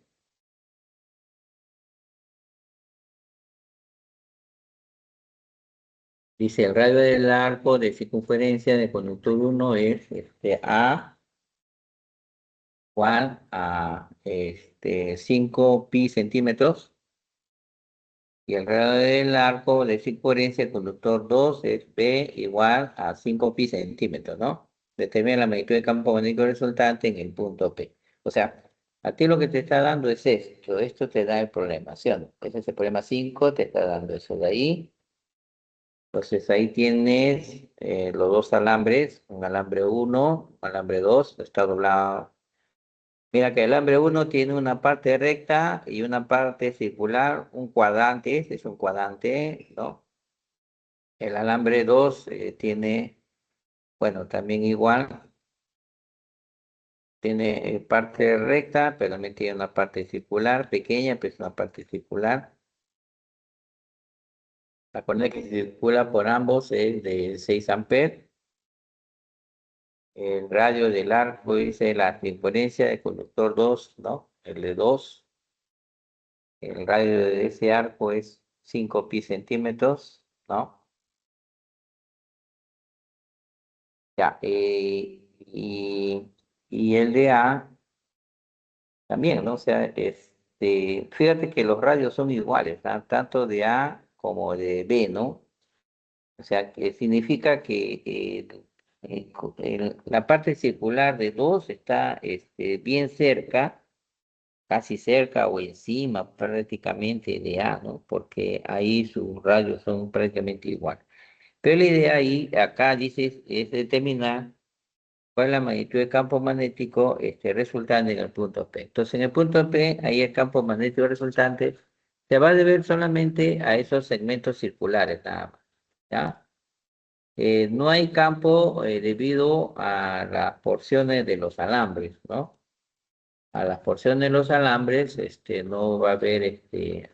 A: Dice, el radio del arco de circunferencia de conductor uno es A igual a 5 pi centímetros. Y el radio del arco de circunferencia del conductor 2 es P igual a 5 pi centímetros, ¿no? Determina la magnitud de campo magnético resultante en el punto P. O sea, a ti lo que te está dando es esto te da el problema, ¿sí o no? Ese es el problema 5, te está dando eso de ahí. Entonces ahí tienes los dos alambres, un alambre uno, un alambre 2, está doblado. Mira que el alambre uno tiene una parte recta y una parte circular, un cuadrante, este es un cuadrante, ¿no? El alambre 2 tiene, bueno, también igual, tiene parte recta, pero también tiene una parte circular, pequeña, pero es una parte circular. La corriente que circula por ambos es de 6 amperes. El radio del arco dice la circunferencia del conductor 2, ¿no? El de 2. El radio de ese arco es 5 pi centímetros, ¿no? Ya, y el de A también, ¿no? O sea, fíjate que los radios son iguales, ¿ah? Tanto de A como de B, ¿no? O sea, que significa que la parte circular de 2 está bien cerca, casi cerca o encima prácticamente de A, ¿no? Porque ahí sus radios son prácticamente iguales. Pero la idea ahí, acá dices, es determinar cuál es la magnitud del campo magnético resultante en el punto P. Entonces, en el punto P, ahí el campo magnético resultante se va a deber solamente a esos segmentos circulares, nada más, ¿ya? No hay campo debido a las porciones de los alambres, ¿no? A las porciones de los alambres, no va a haber,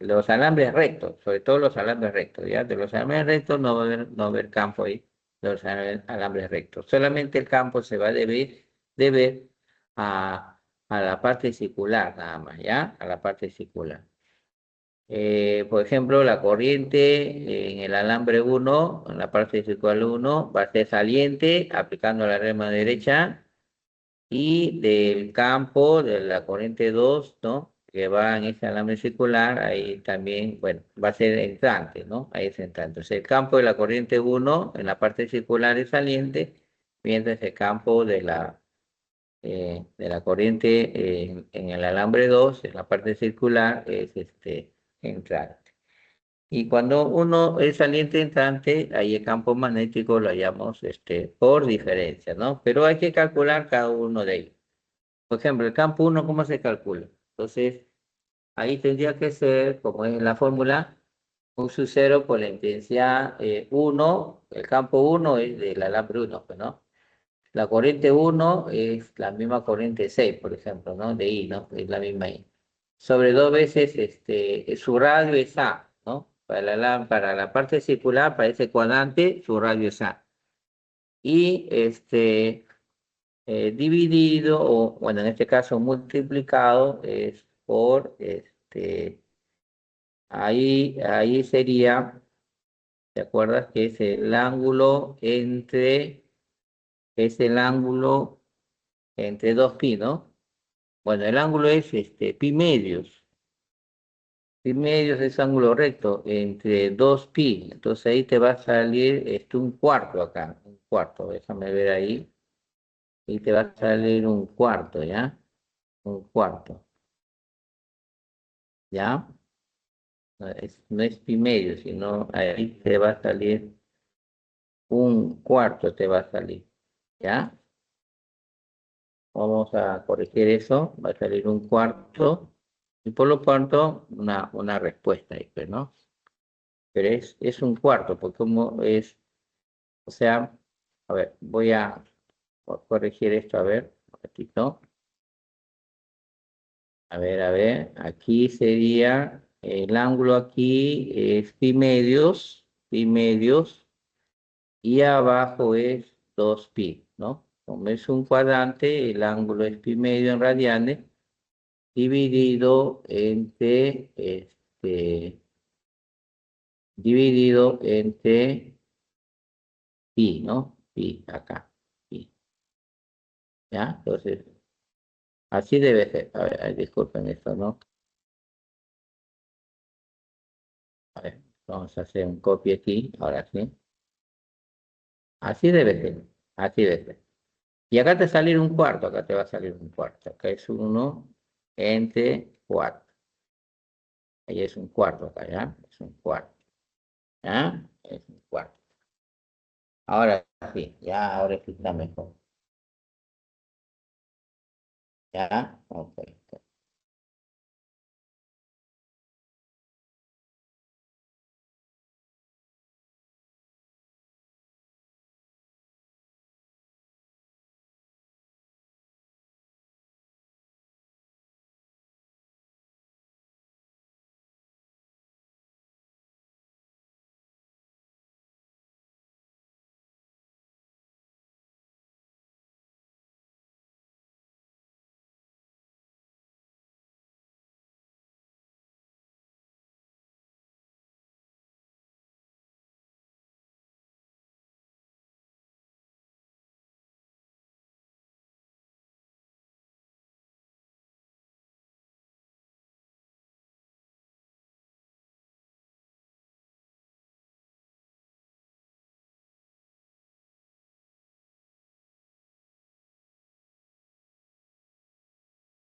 A: los alambres rectos, sobre todo los alambres rectos, ¿ya? De los alambres rectos no va a haber campo ahí, de los alambres rectos. Solamente el campo se va a deber a la parte circular, nada más, ¿ya? A la parte circular. Por ejemplo, la corriente en el alambre 1, en la parte circular 1, va a ser saliente aplicando la rema derecha y del campo de la corriente 2, ¿no? Que va en ese alambre circular, ahí también, bueno, va a ser entrante, ¿no? Ahí es entrante. Entonces, el campo de la corriente 1 en la parte circular es saliente, mientras el campo de la corriente en el alambre 2, en la parte circular, es entrante. Y cuando uno es saliente entrante, ahí el campo magnético lo hallamos por diferencia, ¿no? Pero hay que calcular cada uno de ellos. Por ejemplo, el campo 1, ¿cómo se calcula? Entonces, ahí tendría que ser, como es en la fórmula, un sub 0 por la intensidad 1. El campo 1 es del alambre 1, pues, ¿no? La corriente 1 es la misma corriente 6, por ejemplo, ¿no? De I, ¿no? Es la misma I. Sobre dos veces, su radio es A, ¿no? Para la parte circular, para ese cuadrante, su radio es A. Y dividido, o bueno, en este caso multiplicado, es por, ahí sería, ¿te acuerdas? Que es el ángulo entre dos pi, ¿no? Bueno, el ángulo es pi medios. Pi medios es ángulo recto entre 2 pi. Entonces ahí te va a salir un cuarto acá. Un cuarto, déjame ver ahí. Y te va a salir un cuarto, ¿ya? Un cuarto, ¿ya? No es pi medio, sino ahí te va a salir un cuarto, te va a salir, ¿ya? Vamos a corregir eso, va a salir un cuarto. Y por lo tanto, una respuesta ahí, pues, ¿no? Pero es un cuarto, porque como es, o sea, a ver, voy a corregir esto, a ver, un ratito. A ver, aquí sería, el ángulo aquí es pi medios, y abajo es 2 pi, ¿no? Como es un cuadrante, el ángulo es pi medio en radianes, dividido entre pi, ¿no? Pi, acá, pi, ¿ya? Entonces, así debe ser. A ver, disculpen esto, ¿no? A ver, vamos a hacer un copia aquí, ahora sí. Así debe ser, así debe ser. Y acá te va a salir un cuarto, acá te va a salir un cuarto. Acá es 1/4. Ahí es un cuarto acá, ¿ya? Es un cuarto, ¿ya? Es un cuarto. Ahora sí, ahora sí está mejor. ¿Ya? Ok.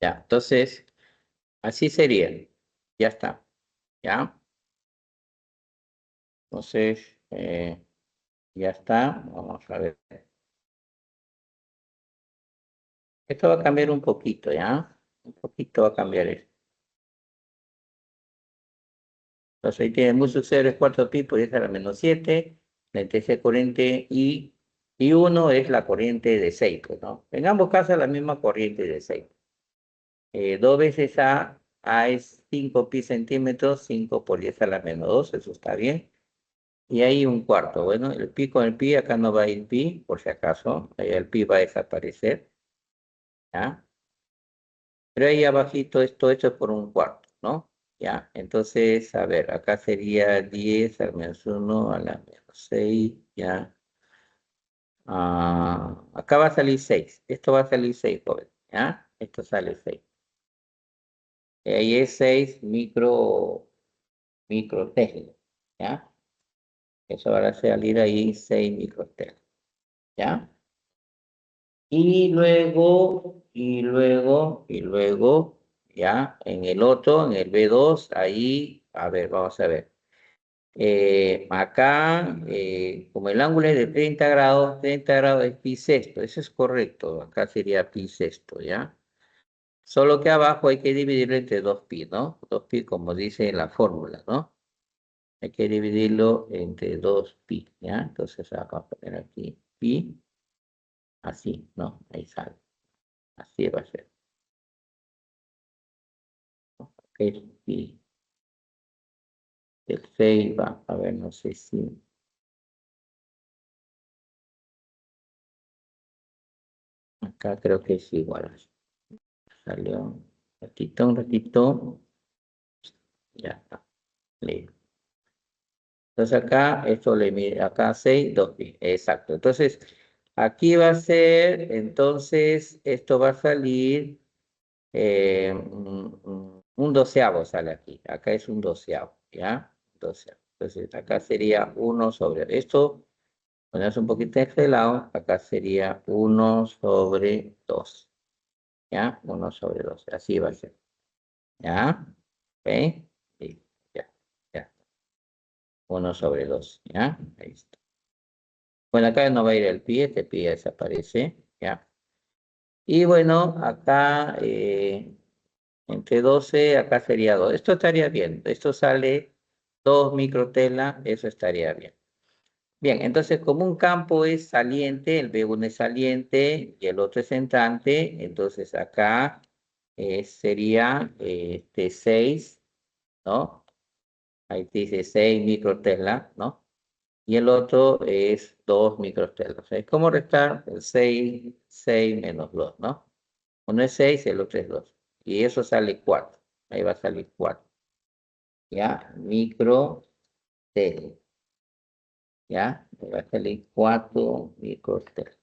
A: Ya, entonces, así sería. Ya está, ¿ya? Entonces, ya está. Vamos a ver. Esto va a cambiar un poquito, ¿ya? Un poquito va a cambiar esto. Entonces ahí tiene mucho 0 es cuarto pi, puede ser a -7. La intensidad de corriente y 1 es la corriente de 6, pues, ¿no? En ambos casos la misma corriente de 6. Dos veces A es 5 pi centímetros, 5 por 10 a la -2, eso está bien. Y ahí un cuarto, bueno, el pi con el pi, acá no va a ir pi, por si acaso, ahí el pi va a desaparecer, ¿ya? Pero ahí abajito esto hecho por un cuarto, ¿no? Ya, entonces, a ver, acá sería 10 al menos 1 a la menos 6, ya. Acá va a salir 6. Esto va a salir 6, joven. ¿Ya? Esto sale 6. Ahí es 6 microtesla. ¿Ya? Eso va a salir ahí 6 microtesla. ¿Ya? Y luego, ya, en el otro, en el B2, ahí, a ver, vamos a ver. Acá, como el ángulo es de 30 grados es pi sexto, eso es correcto, acá sería pi sexto, ¿ya? Solo que abajo hay que dividirlo entre 2pi, ¿no? 2pi como dice la fórmula, ¿no? Hay que dividirlo entre 2pi, ¿ya? Entonces vamos a poner aquí pi, así, ¿no? Ahí sale, así va a ser. Ok, pi. El 6 va, a ver, no sé si... Acá creo que es igual. Salió un ratito, ya está. Listo. Entonces acá, esto le mide, acá 6, 2pi, exacto. Entonces, aquí va a ser, entonces, esto va a salir, un doceavo sale aquí. Acá es un doceavo, ¿ya? Doceavo. Entonces, acá sería 1 sobre, esto, cuando es un poquito de este lado, acá sería 1 sobre 2, ¿ya? 1 sobre 2, así va a ser, ¿ya? ¿Ok? Sí, ya, ya. 1 sobre 2, ¿ya? Ahí está. Bueno, acá no va a ir el pie, este pie desaparece, ¿ya? Y bueno, acá entre 12, acá sería 2. Esto estaría bien. Esto sale 2 microtela, eso estaría bien. Bien, entonces como un campo es saliente, el B1 es saliente y el otro es entrante, entonces acá sería 6, ¿no? Ahí te dice 6 microtela, ¿no? Y el otro es 2 microstelas. Es como restar el 6 menos 2, ¿no? Uno es 6, el otro es 2. Y eso sale 4. Ahí va a salir 4. ¿Ya? Microtelas. ¿Ya? Ahí va a salir 4 microtelas.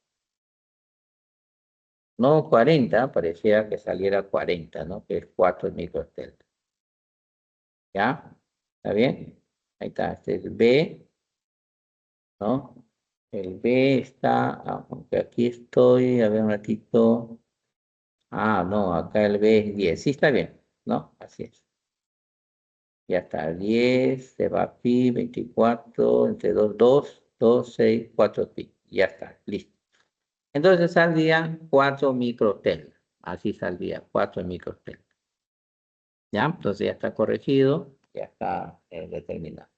A: No 40, parecía que saliera 40, ¿no? Que es 4 microtelas. ¿Ya? ¿Está bien? Ahí está. Este es B, ¿no? El B está, aunque aquí estoy, a ver un ratito. No, acá el B es 10. Sí, está bien, ¿no? Así es. Ya está, 10, se va pi, 24, entre 2, 2, 2, 6, 4 pi. Ya está, listo. Entonces saldría 4 microtelas. Así saldría, 4 microtelas. ¿Ya? Entonces ya está corregido, ya está determinado.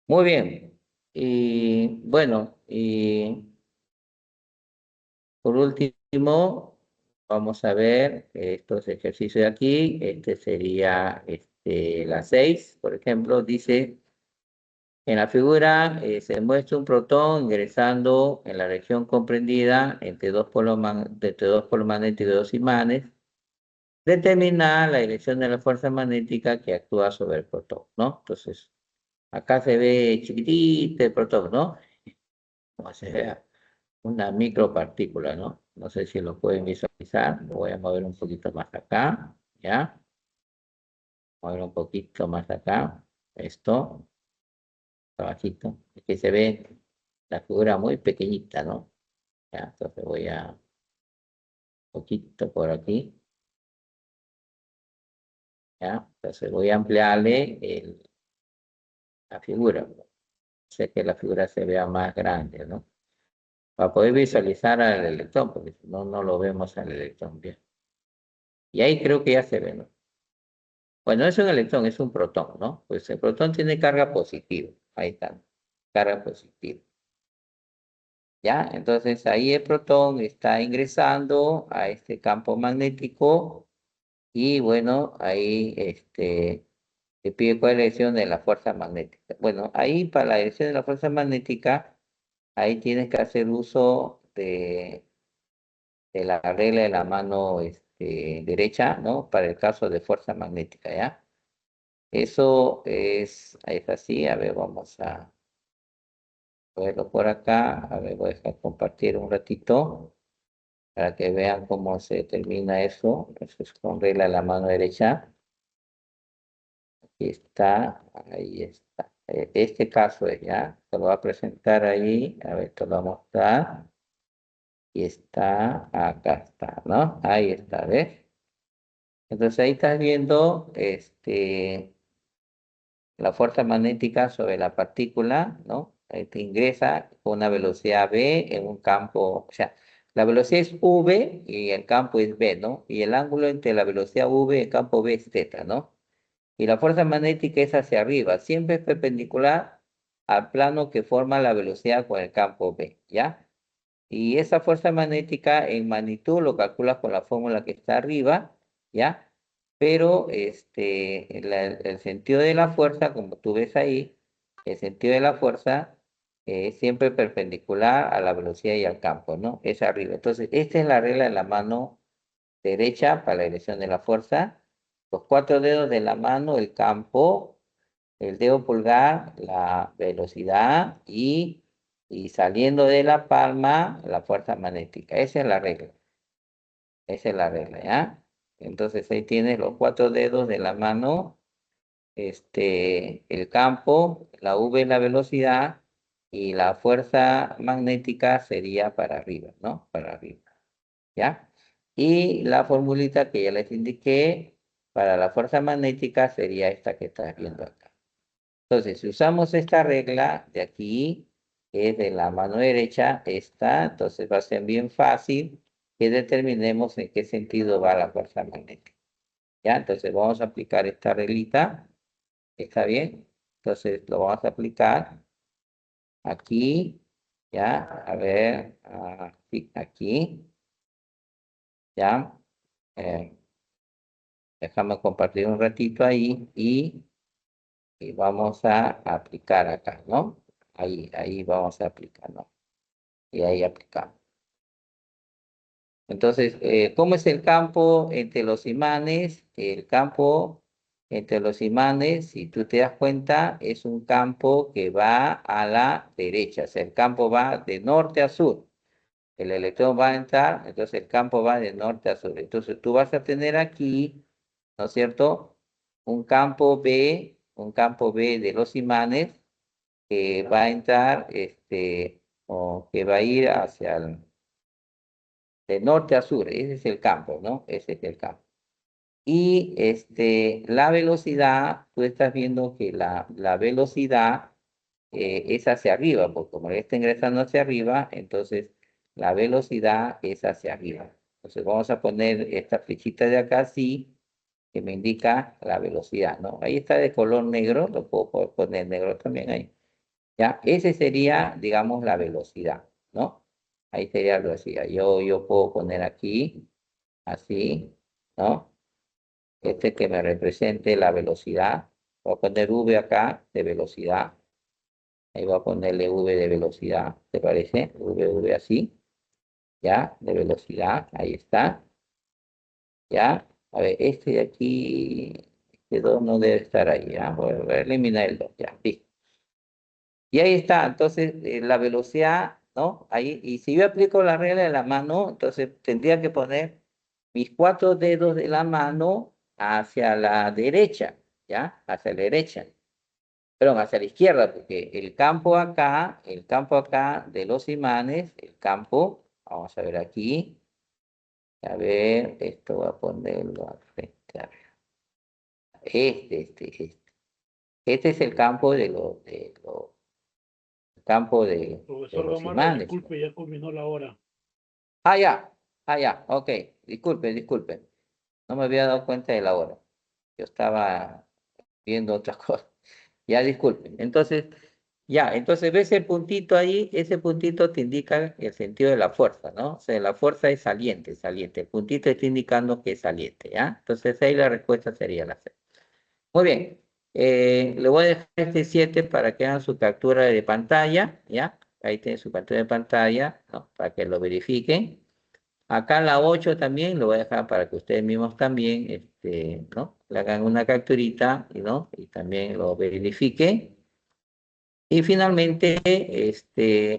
A: Muy bien. Y bueno, y por último, vamos a ver estos ejercicios de aquí. Este sería la 6, por ejemplo, dice, en la figura se muestra un protón ingresando en la región comprendida entre dos polos magnéticos de dos imanes. Determina la dirección de la fuerza magnética que actúa sobre el protón, ¿no? Entonces, acá se ve chiquitito el protón, ¿no? Como se vea una micropartícula, ¿no? No sé si lo pueden visualizar. Lo voy a mover un poquito más acá, ¿ya? Mover un poquito más acá. Esto, trabajito. Es que se ve la figura muy pequeñita, ¿no? Ya, entonces voy a un poquito por aquí, ¿ya? Entonces voy a ampliarle la figura. Sé que la figura se vea más grande, ¿no? Para poder visualizar al electrón, porque si no, no lo vemos al electrón bien. Y ahí creo que ya se ve, ¿no? Bueno, es un electrón, es un protón, ¿no? Pues el protón tiene carga positiva. Ahí está, carga positiva. ¿Ya? Entonces ahí el protón está ingresando a este campo magnético y bueno, ahí te pide cuál es la dirección de la fuerza magnética. Bueno, ahí para la dirección de la fuerza magnética, ahí tienes que hacer uso de la regla de la mano derecha, ¿no? Para el caso de fuerza magnética, ¿ya? Eso es así. A ver, vamos a verlo por acá. A ver, voy a dejar compartir un ratito para que vean cómo se determina eso. Entonces, con regla de la mano derecha. Aquí está, ahí está. Este caso es, ¿ya? Te lo voy a presentar ahí. A ver, te lo voy a mostrar. Y está, acá está, ¿no? Ahí está, ¿ves? Entonces ahí estás viendo, la fuerza magnética sobre la partícula, ¿no? Te ingresa con una velocidad v en un campo, o sea, la velocidad es v y el campo es v, ¿no? Y el ángulo entre la velocidad v y el campo v es θ, ¿no? Y la fuerza magnética es hacia arriba, siempre es perpendicular al plano que forma la velocidad con el campo v, ¿ya? Y esa fuerza magnética en magnitud lo calculas con la fórmula que está arriba, ¿ya? Pero el sentido de la fuerza, como tú ves ahí, el sentido de la fuerza es siempre perpendicular a la velocidad y al campo, ¿no? Es arriba. Entonces, esta es la regla de la mano derecha para la dirección de la fuerza. Los 4 dedos de la mano, el campo, el dedo pulgar, la velocidad y saliendo de la palma, la fuerza magnética. Esa es la regla. Esa es la regla, ¿ya? Entonces ahí tienes los 4 dedos de la mano, el campo, la V es la velocidad y la fuerza magnética sería para arriba, ¿no? Para arriba, ¿ya? Y la formulita que ya les indiqué para la fuerza magnética sería esta que estás viendo acá. Entonces, si usamos esta regla de aquí, que es de la mano derecha, esta, entonces va a ser bien fácil que determinemos en qué sentido va la fuerza magnética. ¿Ya? Entonces vamos a aplicar esta reglita. ¿Está bien? Entonces lo vamos a aplicar aquí. ¿Ya? A ver, aquí. ¿Ya? Eh, déjame compartir un ratito ahí y vamos a aplicar acá, ¿no? Ahí vamos a aplicar, ¿no? Y ahí aplicamos. Entonces, ¿cómo es el campo entre los imanes? El campo entre los imanes, si tú te das cuenta, es un campo que va a la derecha, o sea, el campo va de norte a sur. El electrón va a entrar, entonces el campo va de norte a sur. Entonces tú vas a tener aquí, ¿no es cierto? Un campo B de los imanes que va a entrar, o que va a ir hacia de norte a sur, ese es el campo, ¿no? Ese es el campo. Y la velocidad, tú estás viendo que la velocidad es hacia arriba, porque como está ingresando hacia arriba, entonces la velocidad es hacia arriba. Entonces vamos a poner esta flechita de acá así, que me indica la velocidad, ¿no? Ahí está de color negro, lo puedo poner negro también ahí. ¿Ya? Ese sería, digamos, la velocidad, ¿no? Ahí sería la velocidad. Yo puedo poner aquí, así, ¿no? Que me represente la velocidad. Voy a poner V acá de velocidad. Ahí voy a ponerle V de velocidad, ¿te parece? V así, ¿ya? De velocidad, ahí está, ¿ya? A ver, este de aquí, este 2 no debe estar ahí, ¿ya? Voy a eliminar el 2, ya, listo. Y ahí está, entonces la velocidad, ¿no? Ahí, y si yo aplico la regla de la mano, entonces tendría que poner mis 4 dedos de la mano hacia la derecha, ¿ya? Hacia la derecha, perdón, hacia la izquierda, porque el campo acá de los imanes, el campo, vamos a ver aquí, a ver, esto voy a ponerlo al frente, a ver. Este es el campo de
B: Profesor
A: los
B: Gamarra,
A: imanes.
B: disculpe, ya culminó la hora.
A: Ah, ya, ok. Disculpe. No me había dado cuenta de la hora. Yo estaba viendo otra cosa. Ya, disculpen. Entonces ves el puntito ahí, ese puntito te indica el sentido de la fuerza, ¿no? O sea, la fuerza es saliente. El puntito está indicando que es saliente, ¿ya? Entonces ahí la respuesta sería la C. Muy bien. Le voy a dejar este 7 para que hagan su captura de pantalla, ¿ya? Ahí tiene su captura de pantalla, ¿no? Para que lo verifiquen. Acá la 8 también lo voy a dejar para que ustedes mismos también, ¿no? Le hagan una capturita, ¿no? Y también lo verifiquen. Y finalmente,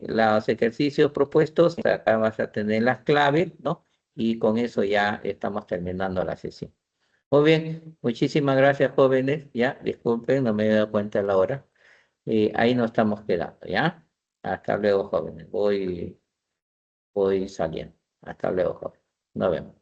A: los ejercicios propuestos, acá vas a tener las claves, ¿no? Y con eso ya estamos terminando la sesión. Muy bien, muchísimas gracias, jóvenes. Ya, disculpen, no me he dado cuenta de la hora. Ahí nos estamos quedando, ¿ya? Hasta luego, jóvenes. Voy saliendo. Hasta luego, jóvenes. Nos vemos.